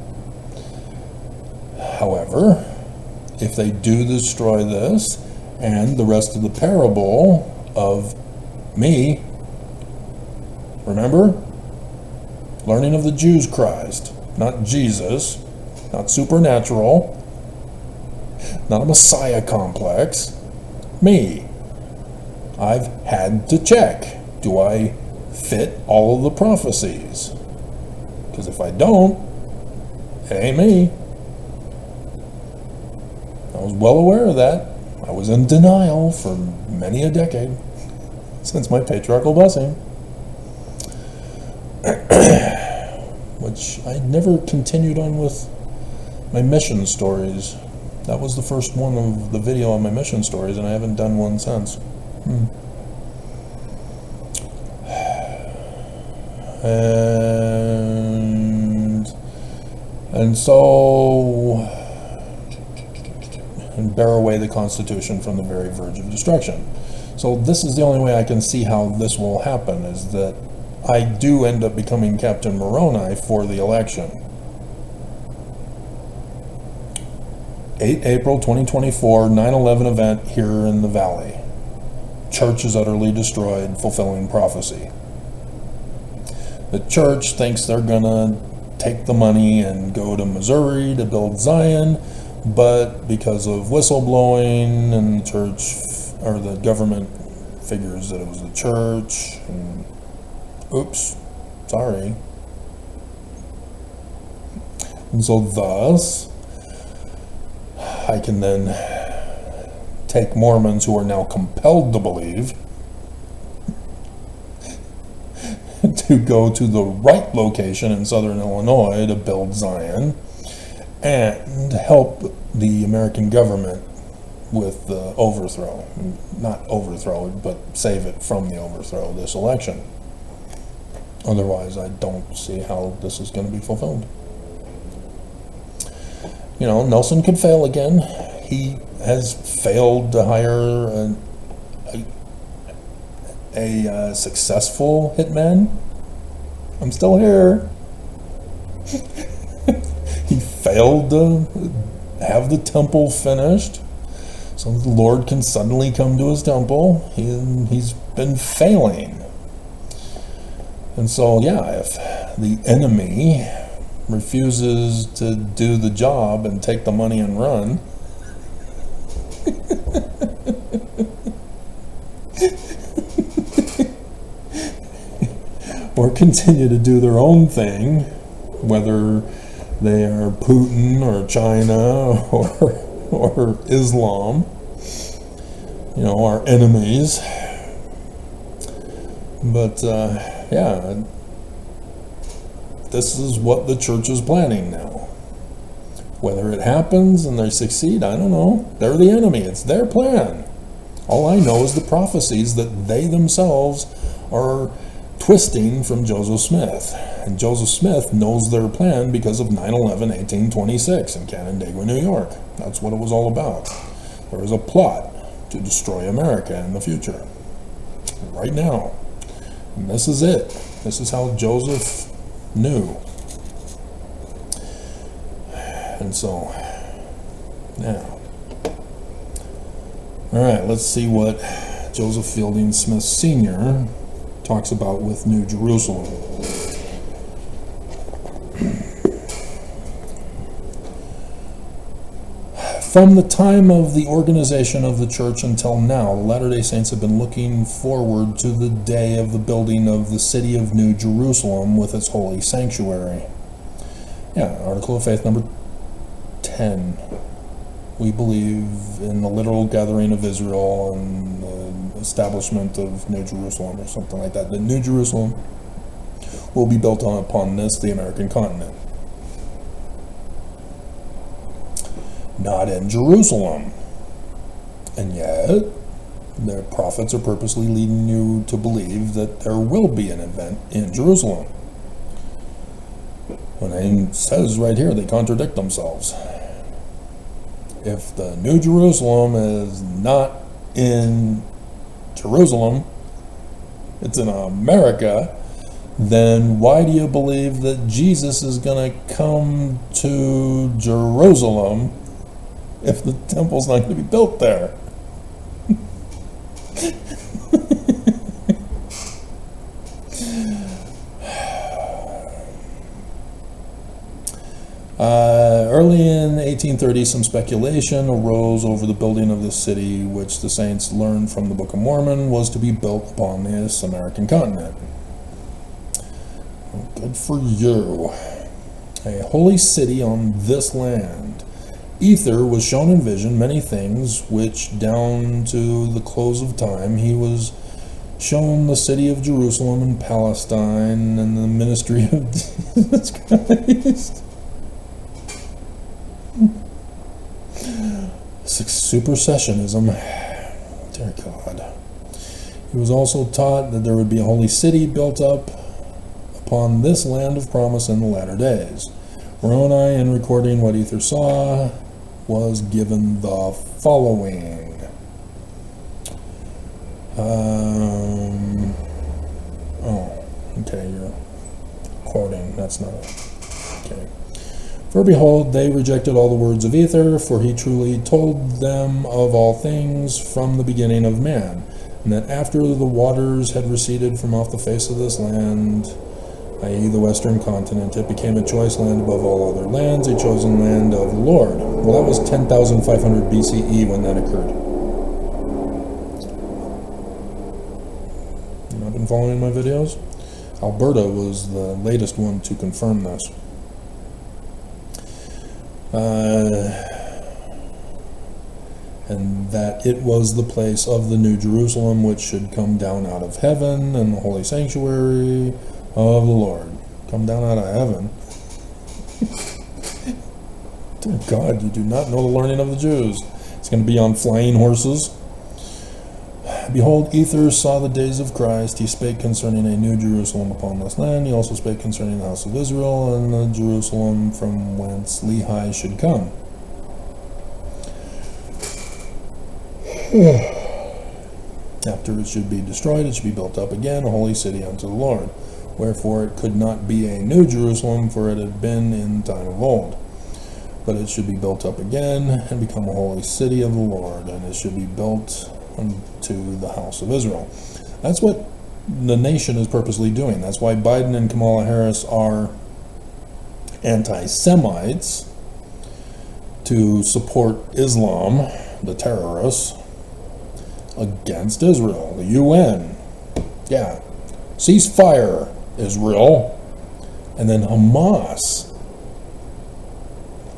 However, if they do destroy this and the rest of the parable of me, remember? Learning of the Jews Christ. Not Jesus, not supernatural, not a Messiah complex. Me. I've had to check. Do I fit all of the prophecies? Because if I don't, it ain't me. I was well aware of that. I was in denial for many a decade since my patriarchal blessing. Which I never continued on with my mission stories. That was the first one of the video on my mission stories, and I haven't done one since. And so, and bear away the Constitution from the very verge of destruction. So this is the only way I can see how this will happen, is that I do end up becoming Captain Moroni for the election. 8 April 2024, 9/11 event here in the Valley. Church is utterly destroyed, fulfilling prophecy. The church thinks they're gonna take the money and go to Missouri to build Zion, but because of whistleblowing and the church, or the government figures that it was the church, and oops, sorry. And so thus, I can then take Mormons who are now compelled to believe to go to the right location in southern Illinois to build Zion and help the American government with the overthrow. Not overthrow it, but save it from the overthrow, this election. Otherwise, I don't see how this is going to be fulfilled. You know, Nelson could fail again. He has failed to hire a successful hitman. I'm still here. He failed to have the temple finished, so the Lord can suddenly come to his temple. He's been failing. And so, yeah, if the enemy refuses to do the job and take the money and run, or continue to do their own thing, whether they are Putin or China or Islam, you know, our enemies. But yeah, this is what the church is planning now. Whether it happens and they succeed, I don't know. They're the enemy. It's their plan. All I know is the prophecies that they themselves are twisting from Joseph Smith. And Joseph Smith knows their plan because of 9/11/1826 in Canandaigua, New York. That's what it was all about. There was a plot to destroy America in the future. Right now. And this is it. This is how Joseph knew. And so, now. Alright, let's see what Joseph Fielding Smith Sr. talks about with New Jerusalem. From the time of the organization of the church until now, the Latter-day Saints have been looking forward to the day of the building of the city of New Jerusalem with its holy sanctuary. Yeah, Article of Faith number 10. We believe in the literal gathering of Israel and the establishment of New Jerusalem, or something like that. The New Jerusalem will be built upon this, the American continent. Not in Jerusalem. And yet, their prophets are purposely leading you to believe that there will be an event in Jerusalem. When it says right here, they contradict themselves. If the New Jerusalem is not in Jerusalem, it's in America, then why do you believe that Jesus is going to come to Jerusalem if the temple's not going to be built there? Early in 1830, some speculation arose over the building of the city, which the saints learned from the Book of Mormon was to be built upon this American continent. Good for you. A holy city on this land. Ether was shown in vision many things, which down to the close of time he was shown the city of Jerusalem and Palestine and the ministry of Jesus Christ. Supersessionism. Dear God. He was also taught that there would be a holy city built up upon this land of promise in the latter days. Moroni, in recording what Ether saw, was given the following. Oh, okay, you're quoting. That's not okay. For behold, they rejected all the words of Ether, for he truly told them of all things from the beginning of man, and that after the waters had receded from off the face of this land, i.e. the western continent, it became a choice land above all other lands, a chosen land of the Lord. Well, that was 10,500 BCE when that occurred. You not been following my videos? Alberta was the latest one to confirm this. And that it was the place of the New Jerusalem which should come down out of heaven, and the holy sanctuary of the Lord. Come down out of heaven. Dear God, you do not know the learning of the Jews. It's going to be on flying horses. Behold, Ether saw the days of Christ. He spake concerning a new Jerusalem upon this land. He also spake concerning the house of Israel, and the Jerusalem from whence Lehi should come. After it should be destroyed, it should be built up again, a holy city unto the Lord. Wherefore it could not be a new Jerusalem, for it had been in time of old. But it should be built up again, and become a holy city of the Lord, and it should be built unto the house of Israel. That's what the nation is purposely doing. That's why Biden and Kamala Harris are anti-Semites, to support Islam, the terrorists, against Israel. The UN, yeah, ceasefire, Israel. And then Hamas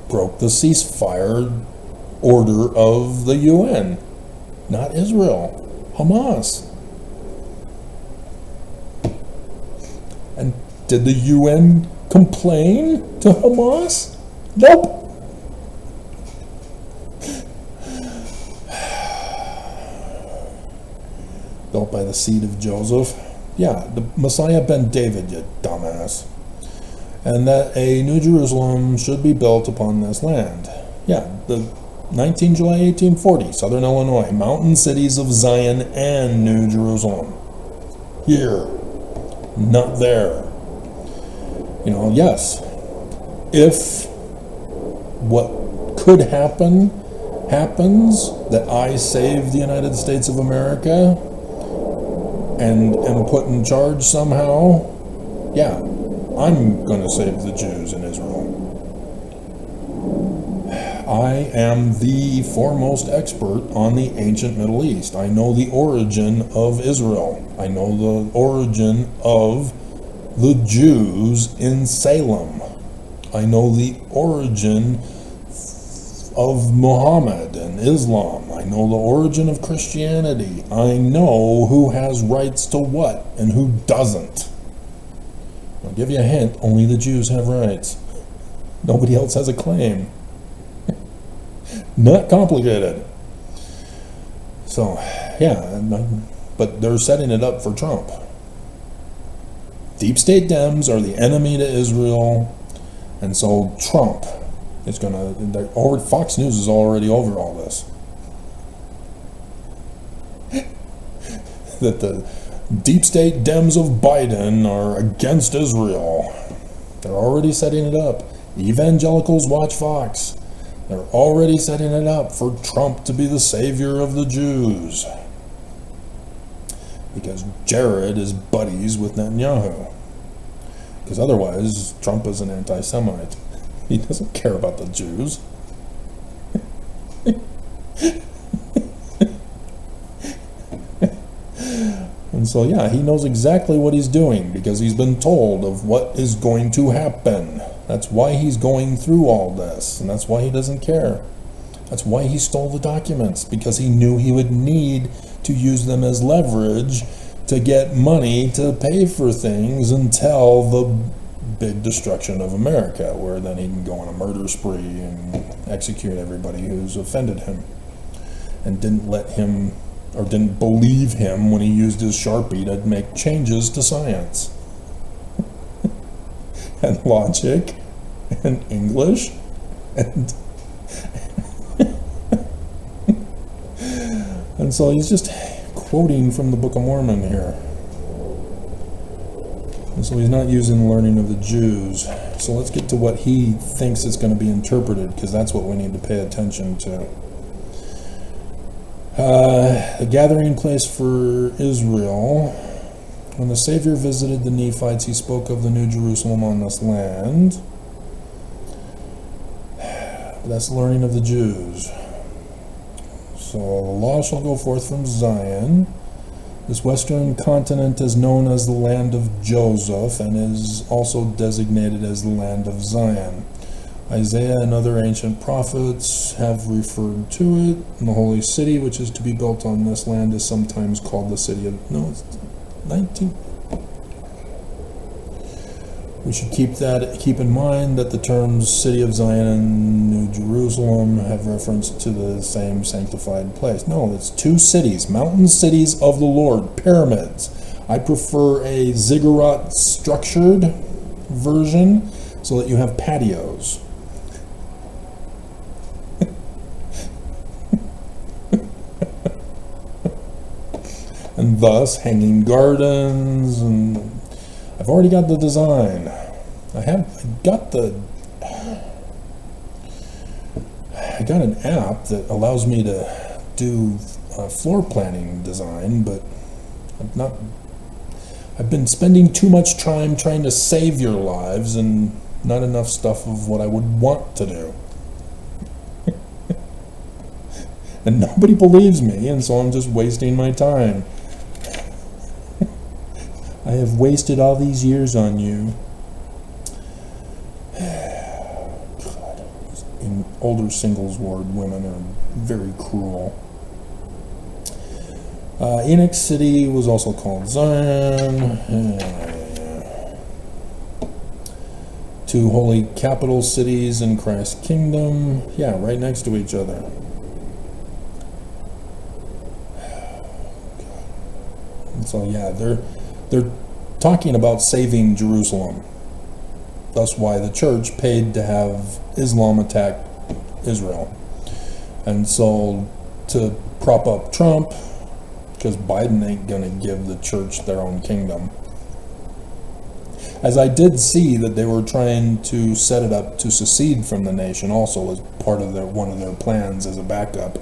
broke the ceasefire order of the UN, not Israel, Hamas. And did the UN complain to Hamas? Nope. Built by the seed of Joseph. Yeah, the Messiah ben David, you dumbass. And that a New Jerusalem should be built upon this land. Yeah, the 19 July 1840, Southern Illinois, mountain cities of Zion and New Jerusalem. Here, not there. You know, yes, if what could happen happens, that I save the United States of America and am put in charge somehow, yeah, I'm going to save the Jews in Israel. I am the foremost expert on the ancient Middle East. I know the origin of Israel. I know the origin of the Jews in Salem. I know the origin of Muhammad and Islam. I know the origin of Christianity. I know who has rights to what and who doesn't. I'll give you a hint, only the Jews have rights. Nobody else has a claim. Not complicated. So, yeah, but they're setting it up for Trump. Deep state Dems are the enemy to Israel, and so Trump is going to, Fox News is already over all this. That the deep state Dems of Biden are against Israel. They're already setting it up. Evangelicals watch Fox. They're already setting it up for Trump to be the savior of the Jews. Because Jared is buddies with Netanyahu. Because otherwise, Trump is an anti-Semite. He doesn't care about the Jews. And so, yeah, he knows exactly what he's doing because he's been told of what is going to happen. That's why he's going through all this, and that's why he doesn't care. That's why he stole the documents, because he knew he would need to use them as leverage to get money to pay for things until the big destruction of America, where then he can go on a murder spree and execute everybody who's offended him and didn't let him, or didn't believe him when he used his Sharpie to make changes to science and logic and English and so he's just quoting from the Book of Mormon here. And so he's not using the learning of the Jews. So let's get to what he thinks it's going to be interpreted, because that's what we need to pay attention to. The gathering place for Israel. When the Savior visited the Nephites, he spoke of the New Jerusalem on this land. That's learning of the Jews. So the law shall go forth from Zion. This western continent is known as the land of Joseph and is also designated as the land of Zion. Isaiah and other ancient prophets have referred to it. And the holy city, which is to be built on this land, is sometimes called the city of... No, it's 19... We should keep in mind that the terms City of Zion and New Jerusalem have reference to the same sanctified place. No, it's two cities, mountain cities of the Lord, pyramids. I prefer a ziggurat structured version so that you have patios. And thus hanging gardens, and I've already got the design. I got an app that allows me to do floor planning design, but I've been spending too much time trying to save your lives and not enough stuff of what I would want to do. And nobody believes me, and so I'm just wasting my time. I have wasted all these years on you. God, in older singles ward women are very cruel. Enoch City was also called Zion. Two holy capital cities in Christ's kingdom. Yeah, right next to each other. And so yeah, they're talking about saving Jerusalem. That's why the church paid to have Islam attack Israel. And so to prop up Trump, because Biden ain't going to give the church their own kingdom. As I did see that they were trying to set it up to secede from the nation also as part of one of their plans as a backup.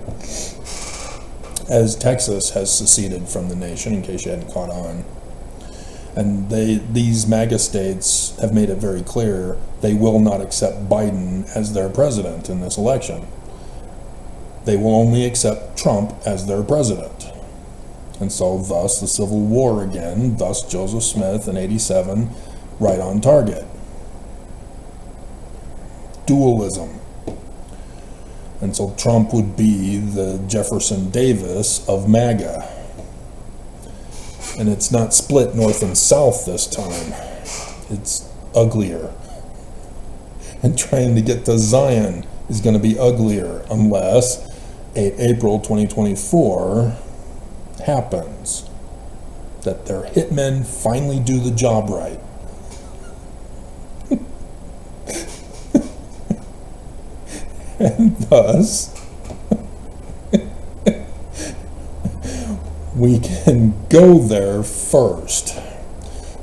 As Texas has seceded from the nation, in case you hadn't caught on. And these MAGA states have made it very clear they will not accept Biden as their president in this election. They will only accept Trump as their president. And so thus the Civil War again, thus Joseph Smith in '87, right on target. Dualism. And so Trump would be the Jefferson Davis of MAGA. And it's not split north and south this time. It's uglier. And trying to get to Zion is going to be uglier unless April 2024 happens. That their hitmen finally do the job right. And thus, we can go there first,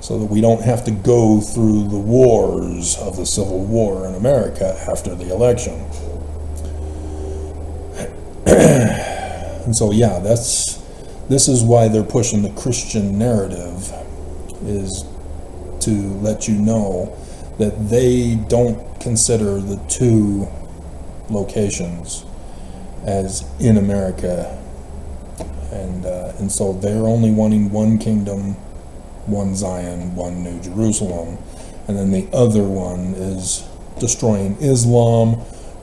so that we don't have to go through the wars of the Civil War in America after the election. And so yeah, this is why they're pushing the Christian narrative, is to let you know that they don't consider the two locations as in America, and so they're only wanting one kingdom, one Zion, one New Jerusalem, and then the other one is destroying Islam,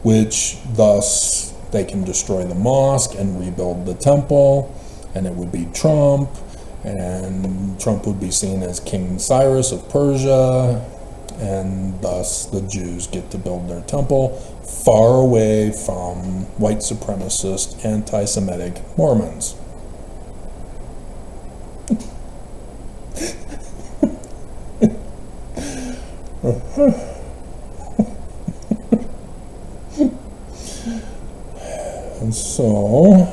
which thus they can destroy the mosque and rebuild the temple, and it would be Trump, and Trump would be seen as King Cyrus of Persia, and thus the Jews get to build their temple far away from white supremacist, anti-Semitic Mormons. And so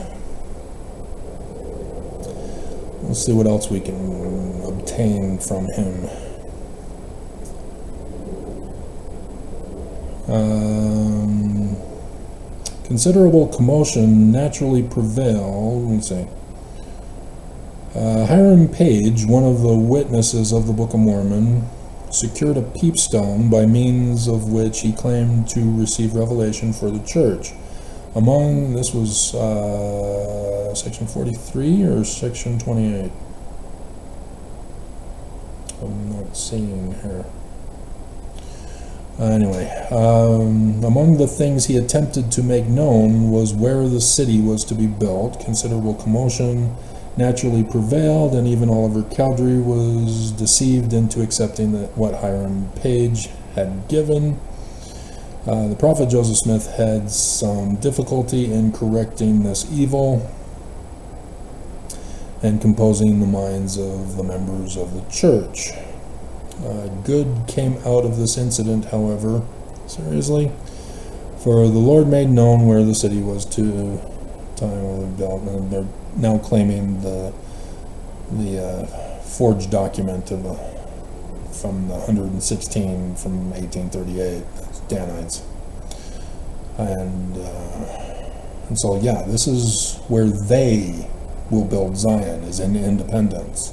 Let's see what else we can obtain from him. Considerable commotion naturally prevailed. Let's see. Hiram Page, one of the witnesses of the Book of Mormon, secured a peepstone by means of which he claimed to receive revelation for the church. This was section 43 or section 28? I'm not seeing here. Anyway, among the things he attempted to make known was where the city was to be built. Considerable commotion naturally prevailed, and even Oliver Cowdery was deceived into accepting what Hiram Page had given. The prophet Joseph Smith had some difficulty in correcting this evil and composing the minds of the members of the church. Good came out of this incident, however, seriously, for the Lord made known where the city was to time of the development. They're now claiming the forged document from the 116 from 1838, Danites, and so yeah, this is where they will build Zion, is in Independence,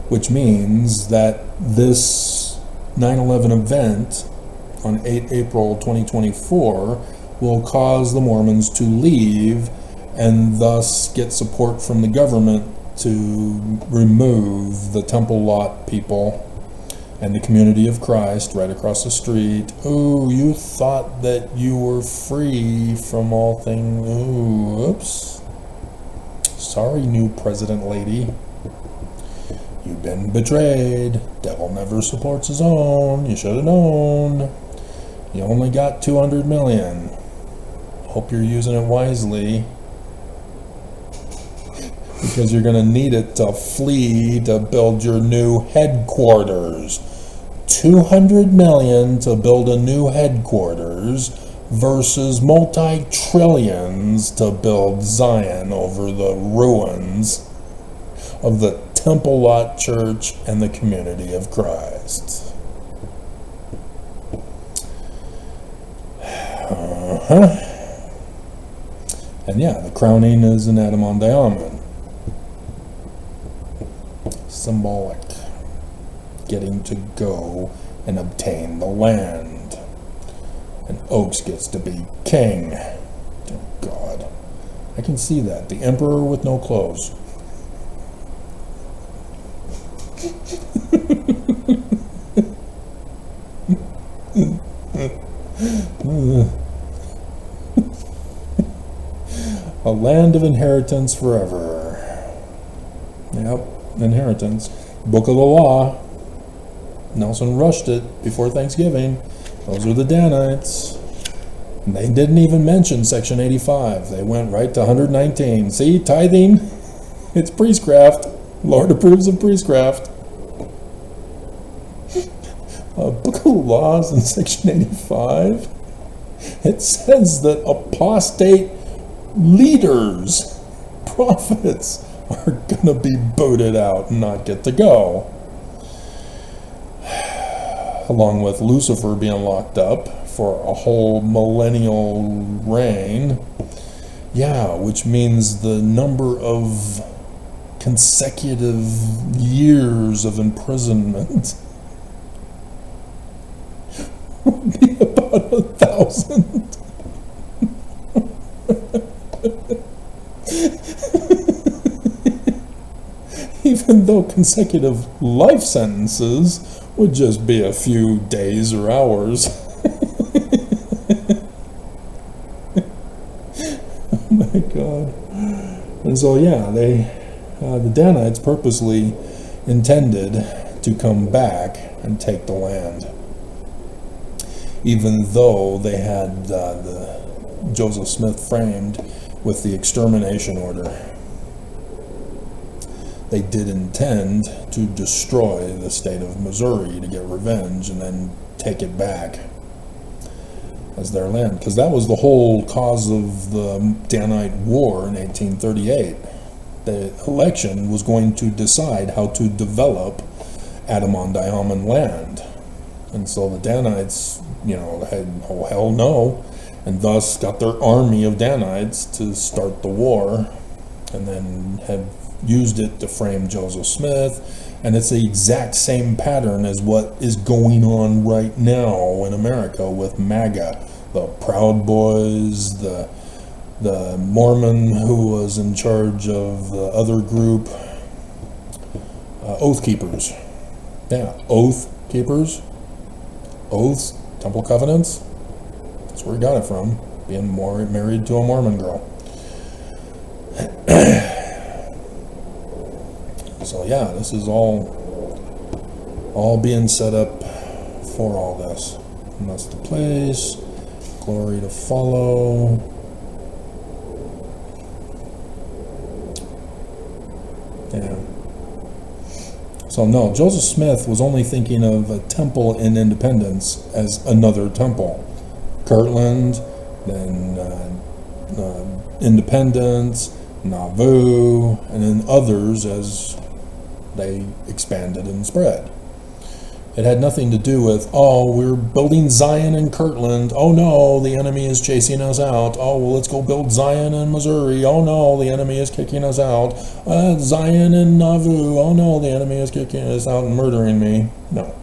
which means that this 9/11 event on 8 April 2024 will cause the Mormons to leave and thus get support from the government to remove the Temple Lot people and the Community of Christ right across the street. Oh, you thought that you were free from all things. Oh, oops. Sorry, new president lady. You've been betrayed. Devil never supports his own. You should have known. You only got 200 million. Hope you're using it wisely, because you're going to need it to flee to build your new headquarters. 200 million to build a new headquarters versus multi-trillions to build Zion over the ruins of the Temple Lot Church and the Community of Christ. And yeah, the crowning is an adamantium. Symbolic. Getting to go and obtain the land. And Oaks gets to be king. Dear God. I can see that. The emperor with no clothes. A land of inheritance forever. Yep, inheritance. Book of the Law. Nelson rushed it before Thanksgiving. Those are the Danites. And they didn't even mention Section 85. They went right to 119. See, tithing, it's priestcraft. Lord approves of priestcraft. Book of the Laws in Section 85. It says that apostate leaders, prophets, are going to be booted out and not get to go. Along with Lucifer being locked up for a whole millennial reign. Yeah, which means the number of consecutive years of imprisonment would be about 1,000. Even though consecutive life sentences would just be a few days or hours. Oh my God. And so yeah, the Danites purposely intended to come back and take the land, even though they had the Joseph Smith framed with the extermination order. They did intend to destroy the state of Missouri to get revenge and then take it back as their land, because that was the whole cause of the Danite War in 1838. the election was going to decide how to develop Adam-on-Diamond land. And so the Danites, had, oh hell no, and thus got their army of Danites to start the war, and then have used it to frame Joseph Smith. And it's the exact same pattern as what is going on right now in America with MAGA, the Proud Boys, the Mormon who was in charge of the other group, Oath Keepers. Yeah, Oath Keepers, oaths, temple covenants. That's where he got it from, being married to a Mormon girl. So yeah, this is all being set up for all this. And that's the place, glory to follow. Yeah. So no, Joseph Smith was only thinking of a temple in Independence as another temple. Kirtland, then Independence, Nauvoo, and then others as they expanded and spread. It had nothing to do with, oh, we're building Zion in Kirtland. Oh no, the enemy is chasing us out. Oh, well, let's go build Zion in Missouri. Oh no, the enemy is kicking us out. Zion in Nauvoo. Oh no, the enemy is kicking us out and murdering me. No.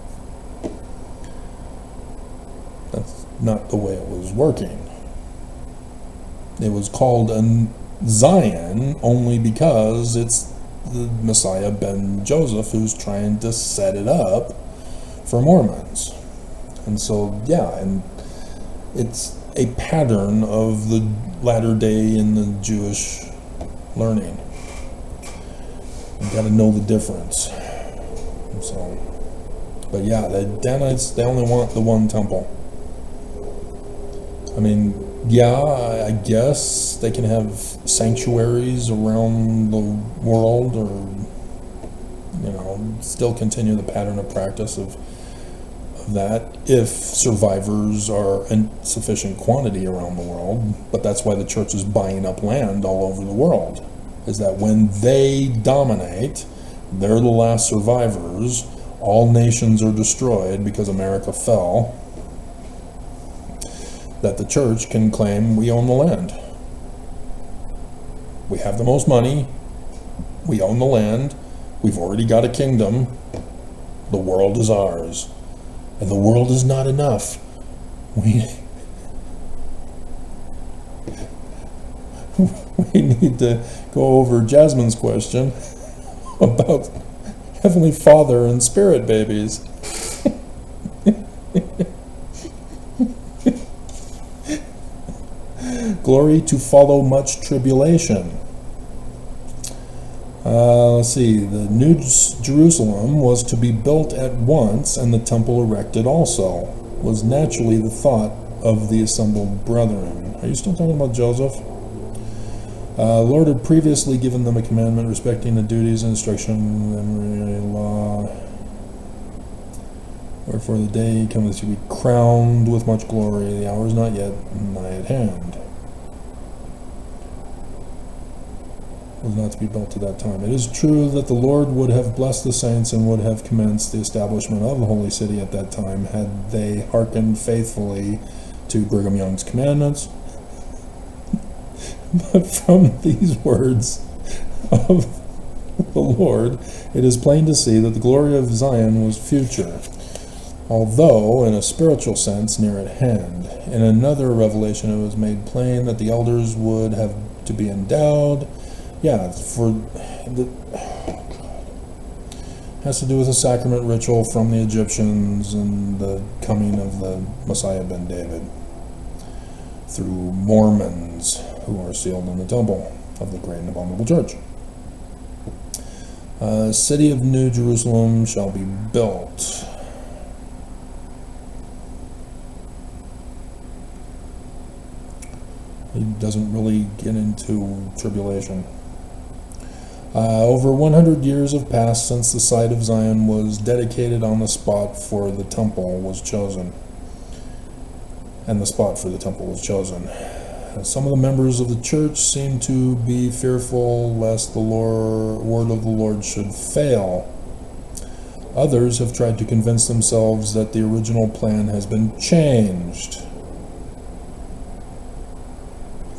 That's not the way it was working. It was called a Zion only because it's the Messiah ben Joseph who's trying to set it up for Mormons. And so, yeah, and it's a pattern of the latter day in the Jewish learning. You got to know the difference. And so, but yeah, the Danites, they only want the one temple. I mean, yeah, I guess they can have sanctuaries around the world, or still continue the pattern of practice of that if survivors are in sufficient quantity around the world. But that's why the church is buying up land all over the world, is that when they dominate, they're the last survivors. All nations are destroyed because America fell. That the church can claim we own the land. We have the most money. We own the land. We've already got a kingdom. The world is ours. And the world is not enough. We need to go over Jasmine's question about Heavenly Father and spirit babies. Glory to follow much tribulation. Let's see, the New Jerusalem was to be built at once, and the temple erected also, was naturally the thought of the assembled brethren. Are you still talking about Joseph? The Lord had previously given them a commandment respecting the duties and instruction and law. Wherefore the day cometh to be crowned with much glory. The hour is not yet nigh at hand. Was not to be built at that time. It is true that the Lord would have blessed the saints and would have commenced the establishment of the holy city at that time had they hearkened faithfully to Brigham Young's commandments. But from these words of the Lord, it is plain to see that the glory of Zion was future, although in a spiritual sense near at hand. In another revelation it was made plain that the elders would have to be endowed. Yeah, has to do with the sacrament ritual from the Egyptians and the coming of the Messiah ben David through Mormons who are sealed in the temple of the great and abominable church. City of New Jerusalem shall be built. He doesn't really get into tribulation. Over 100 years have passed since the site of Zion was dedicated on the spot for the temple was chosen. And the spot for the temple was chosen. Some of the members of the church seem to be fearful lest the word of the Lord should fail. Others have tried to convince themselves that the original plan has been changed.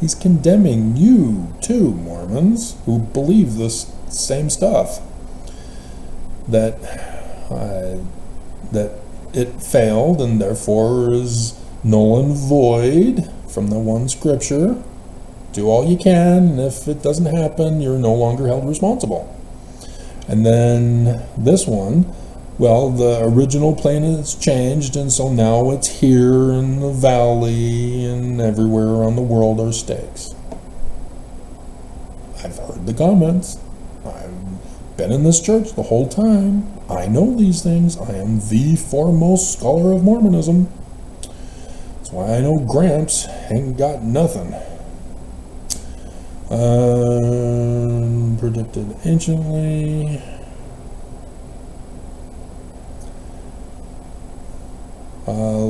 He's condemning you too, Mormons, who believe this same stuff. That it failed and therefore is null and void from the one scripture. Do all you can, and if it doesn't happen, you're no longer held responsible. And then this one, well, the original plan has changed, and so now it's here in the valley and everywhere around the world are stakes. I've heard the comments. I've been in this church the whole time. I know these things. I am the foremost scholar of Mormonism. That's why I know Gramps ain't got nothing. Predicted anciently.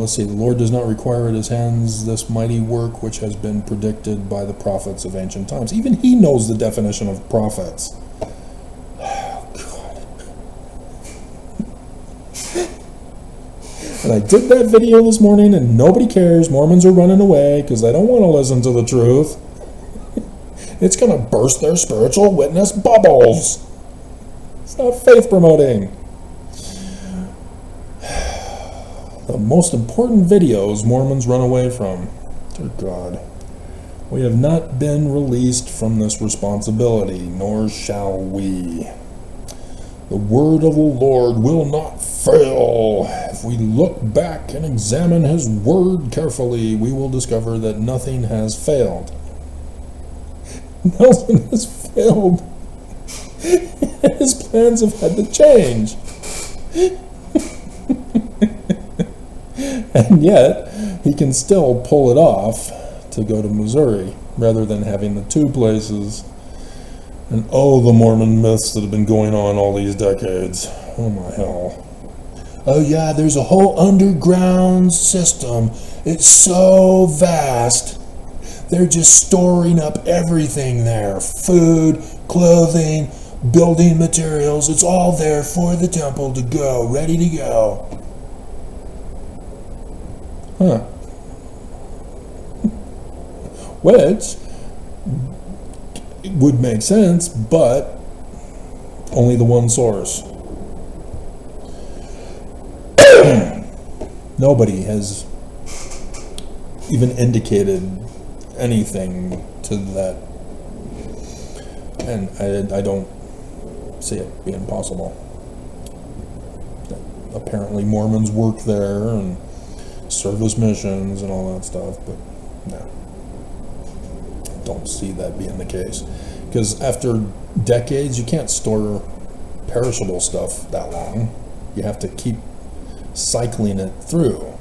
Let's see, the Lord does not require at his hands this mighty work which has been predicted by the prophets of ancient times. Even he knows the definition of prophets. Oh, God. And I did that video this morning and nobody cares. Mormons are running away because they don't want to listen to the truth. It's going to burst their spiritual witness bubbles. It's not faith promoting. The most important videos Mormons run away from. Dear God. We have not been released from this responsibility, nor shall we. The word of the Lord will not fail. If we look back and examine his word carefully, we will discover that nothing has failed. Nothing has failed. His plans have had to change. And yet, he can still pull it off to go to Missouri, rather than having the two places. And oh, the Mormon myths that have been going on all these decades. Oh my hell. Oh yeah, there's a whole underground system. It's so vast. They're just storing up everything there. Food, clothing, building materials. It's all there for the temple to go, ready to go. Huh. Which would make sense, but only the one source. Nobody has even indicated anything to that, and I don't see it being possible. Apparently Mormons work there and service missions and all that stuff, but no, don't see that being the case, because after decades you can't store perishable stuff that long. You have to keep cycling it through.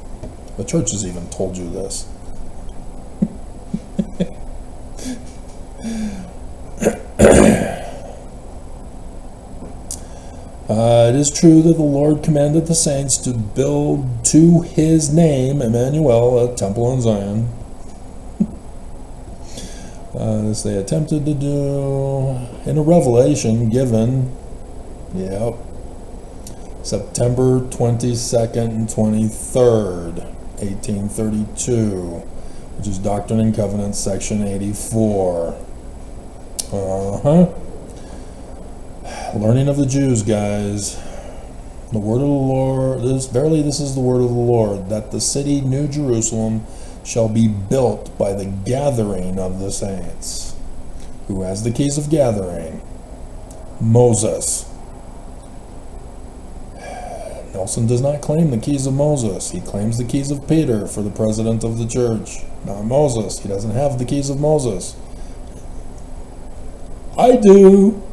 The church has even told you this. It is true that the Lord commanded the saints to build to his name, Emmanuel, a temple in Zion. As they attempted to do in a revelation given, September 22nd and 23rd, 1832, which is Doctrine and Covenants, section 84. Learning of the Jews, guys. The word of the Lord, verily this is the word of the Lord, that the city New Jerusalem shall be built by the gathering of the saints. Who has the keys of gathering? Moses. Nelson does not claim the keys of Moses. He claims the keys of Peter for the president of the church. Not Moses. He doesn't have the keys of Moses. I do.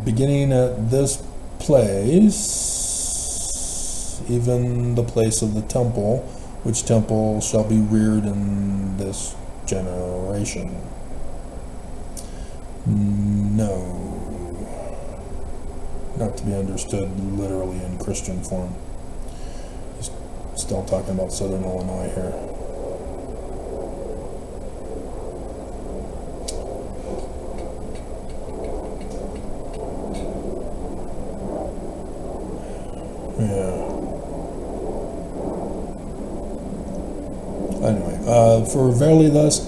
Beginning at this place, even the place of the temple, which temple shall be reared in this generation. not to be understood literally in Christian form. He's still talking about Southern Illinois here. Yeah. Anyway, for verily thus,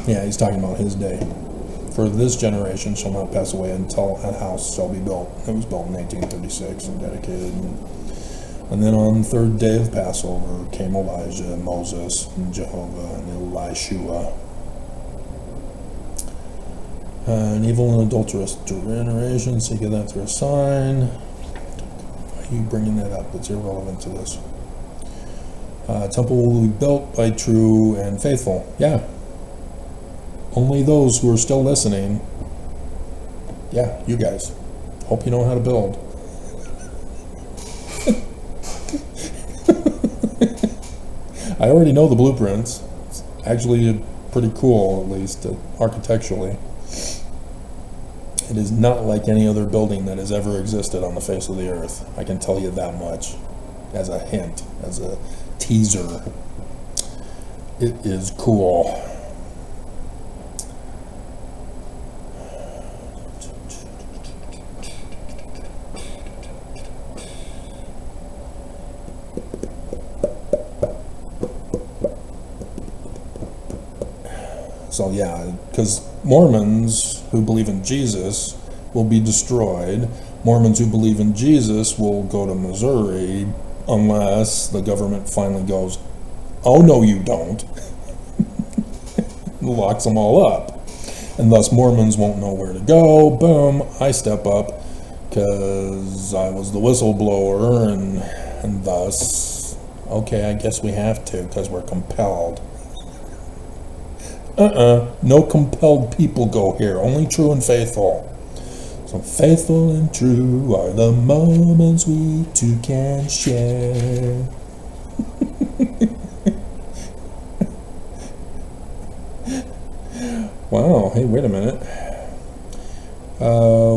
yeah, he's talking about his day. For this generation shall not pass away until a house shall be built. It was built in 1836 and dedicated. And then on the third day of Passover came Elijah, and Moses, and Jehovah, and Elishua. An evil and adulterous generation seeketh after a sign. Why are you bringing that up? It's irrelevant to this. Temple will be built by true and faithful. Yeah. Only those who are still listening. Yeah, you guys. Hope you know how to build. I already know the blueprints. It's actually pretty cool, at least architecturally. It is not like any other building that has ever existed on the face of the earth. I can tell you that much. As a hint, as a teaser. It is cool. So yeah, because Mormons who believe in Jesus will be destroyed. Mormons who believe in Jesus will go to Missouri unless the government finally goes, oh no you don't, locks them all up. And thus Mormons won't know where to go. Boom, I step up because I was the whistleblower, and thus, okay, I guess we have to because we're compelled. No compelled people go here, only true and faithful. So faithful and true are the moments we two can share. Wow, hey, wait a minute.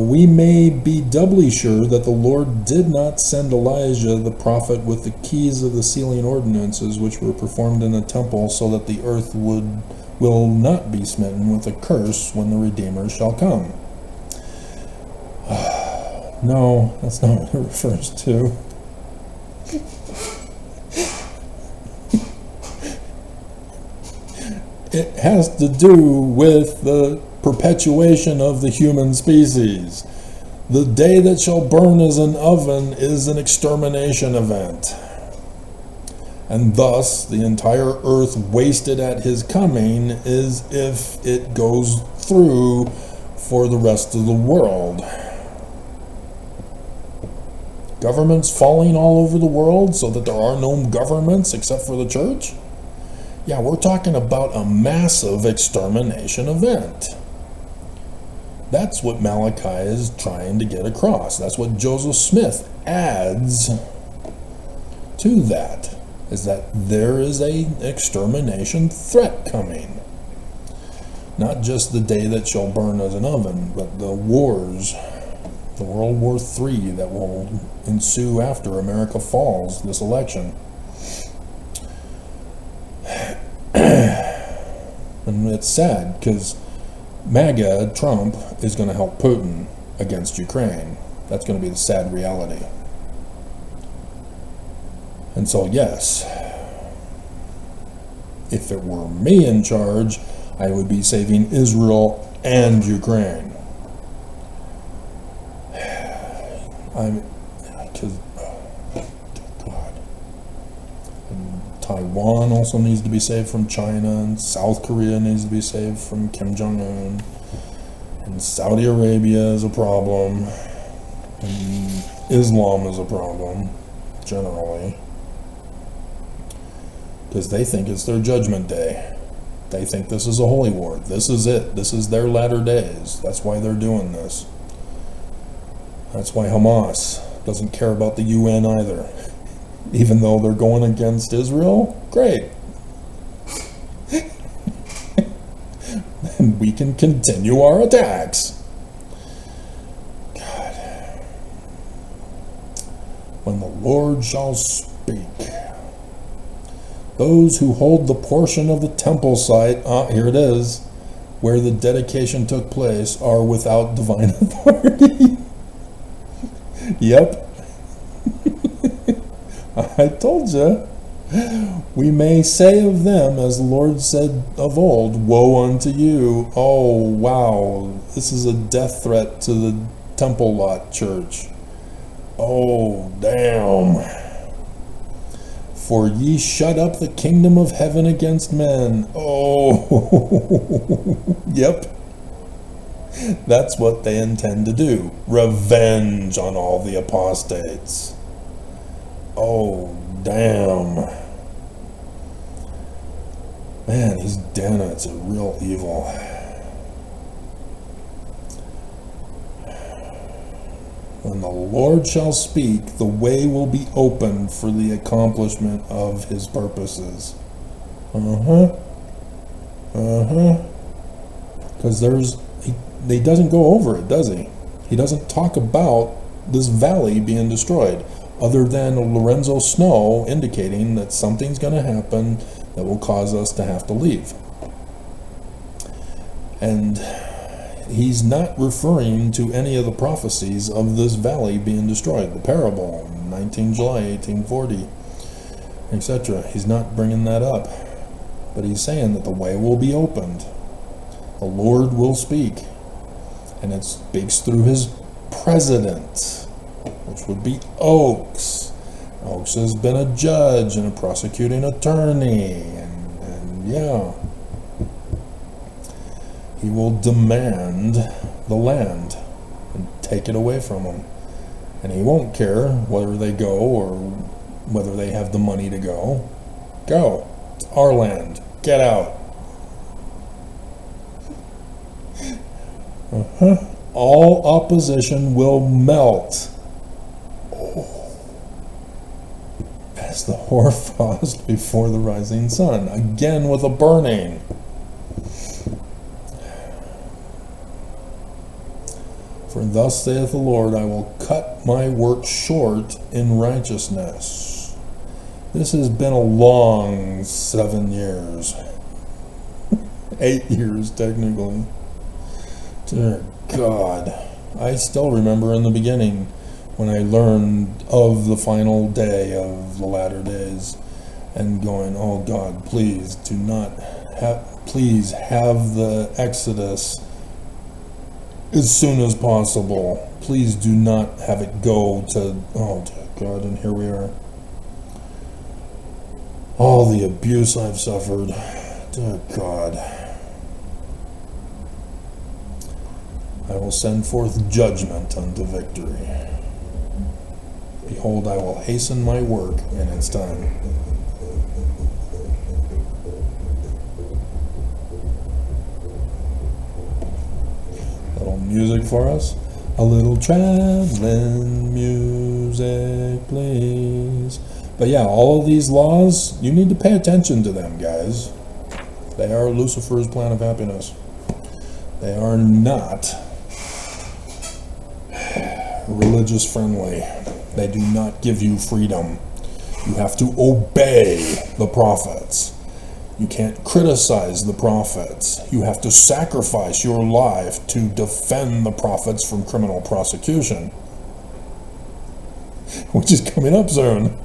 We may be doubly sure that the Lord did not send Elijah the prophet with the keys of the sealing ordinances which were performed in the temple, so that the earth will not be smitten with a curse when the Redeemer shall come. No, that's not what it refers to. It has to do with the perpetuation of the human species. The day that shall burn as an oven is an extermination event. And thus, the entire earth wasted at his coming is if it goes through for the rest of the world. Governments falling all over the world so that there are no governments except for the church? Yeah, we're talking about a massive extermination event. That's what Malachi is trying to get across. That's what Joseph Smith adds to that, is that there is an extermination threat coming. Not just the day that shall burn as an oven, but the wars, the World War III that will ensue after America falls this election. And it's sad because MAGA, Trump, is going to help Putin against Ukraine. That's going to be the sad reality. And so, yes, if it were me in charge, I would be saving Israel and Ukraine. God. And Taiwan also needs to be saved from China, and South Korea needs to be saved from Kim Jong-un, and Saudi Arabia is a problem, and Islam is a problem, generally. Because they think it's their judgment day. They think this is a holy war. This is it. This is their latter days. That's why they're doing this. That's why Hamas doesn't care about the UN either. Even though they're going against Israel, great. and we can continue our attacks. God. When the Lord shall speak, those who hold the portion of the temple site, here it is, where the dedication took place, are without divine authority. Yep. I told you. We may say of them, as the Lord said of old, woe unto you. Oh, wow. This is a death threat to the Temple Lot Church. Oh, damn. For ye shut up the kingdom of heaven against men. Oh, yep. That's what they intend to do. Revenge on all the apostates. Oh, damn. Man, these Danites are real evil. When the Lord shall speak, the way will be opened for the accomplishment of his purposes. Because he doesn't go over it, does he? He doesn't talk about this valley being destroyed, other than Lorenzo Snow indicating that something's going to happen that will cause us to have to leave. And he's not referring to any of the prophecies of this valley being destroyed. The parable, 19 July 1840, etc. He's not bringing that up. But he's saying that the way will be opened. The Lord will speak. And it speaks through his president, which would be Oakes. Oakes has been a judge and a prosecuting attorney. And yeah. He will demand the land and take it away from them. And he won't care whether they go or whether they have the money to go. Go. It's our land. Get out. All opposition will melt. Oh. As the hoarfrost before the rising sun. Again with a burning. For thus saith the Lord, I will cut my work short in righteousness. This has been a long 7 years. 8 years, technically. Dear God. I still remember in the beginning when I learned of the final day of the latter days and going, oh God, please do not please have the Exodus as soon as possible. Please do not have it go to, oh dear God, and here we are. All the abuse I've suffered. Dear God. I will send forth judgment unto victory. Behold, I will hasten my work in its time. Little music for us. A little traveling music, please. But yeah, all of these laws, you need to pay attention to them, guys. They are Lucifer's plan of happiness. They are not religious friendly. They do not give you freedom. You have to obey the prophets. You can't criticize the prophets. You have to sacrifice your life to defend the prophets from criminal prosecution, which is coming up soon.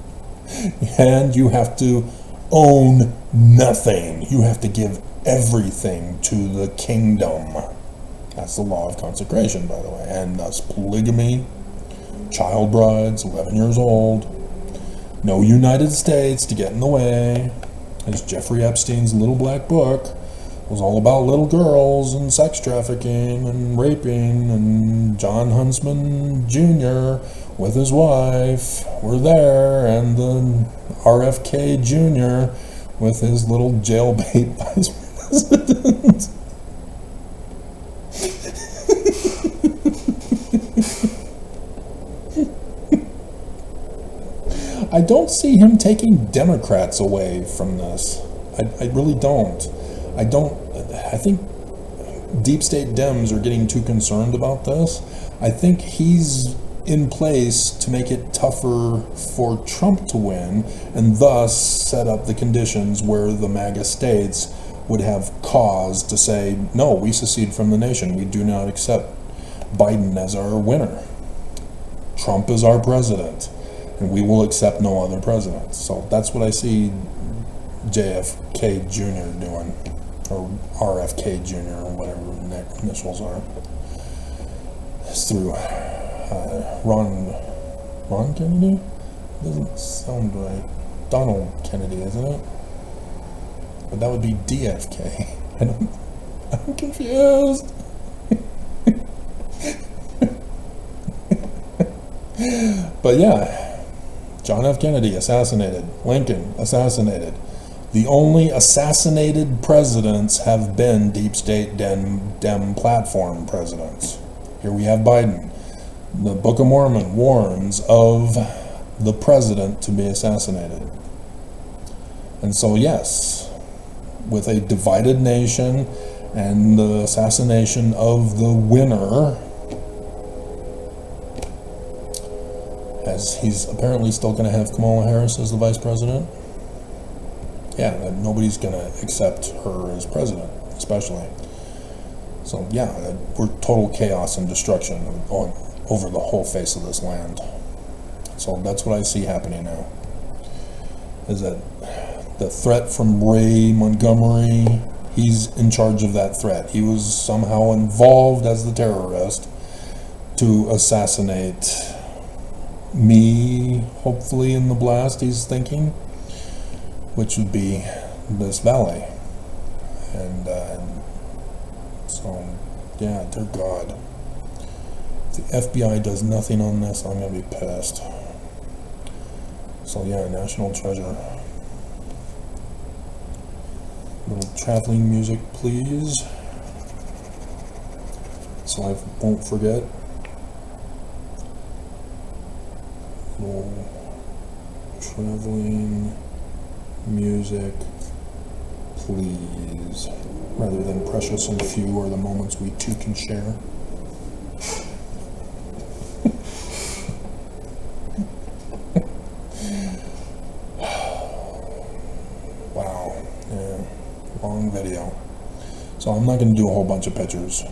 And you have to own nothing. You have to give everything to the kingdom. That's the law of consecration, by the way. And thus polygamy, child brides, 11 years old, no United States to get in the way. As Jeffrey Epstein's Little Black Book was all about little girls and sex trafficking and raping, and John Huntsman Jr. with his wife were there, and the RFK Jr. with his little jailbait vice president. I don't see him taking Democrats away from this. I really don't. I think deep state Dems are getting too concerned about this. I think he's in place to make it tougher for Trump to win, and thus set up the conditions where the MAGA states would have cause to say, no, we secede from the nation. We do not accept Biden as our winner. Trump is our president, and we will accept no other president. So that's what I see JFK Jr. doing, or RFK Jr., or whatever the initials are. It's through Ron Kennedy? Doesn't sound right. Donald Kennedy, isn't it? But that would be DFK. I'm confused. But yeah, John F. Kennedy assassinated. Lincoln assassinated. The only assassinated presidents have been deep state Dem platform presidents. Here we have Biden. The Book of Mormon warns of the president to be assassinated. And so yes, with a divided nation and the assassination of the winner, as he's apparently still going to have Kamala Harris as the vice president. Yeah, nobody's going to accept her as president, especially. So yeah, we're total chaos and destruction over the whole face of this land. So that's what I see happening now, is that the threat from Ray Montgomery, he's in charge of that threat. He was somehow involved as the terrorist to assassinate me, hopefully in the blast, he's thinking, which would be this valley. And so, yeah, dear God. If the FBI does nothing on this, I'm going to be pissed. So yeah, National Treasure. Little traveling music, please, so I won't forget. Little traveling music, please, rather than precious and few or the moments we two can share. Wow, yeah, long video. So I'm not going to do a whole bunch of pictures.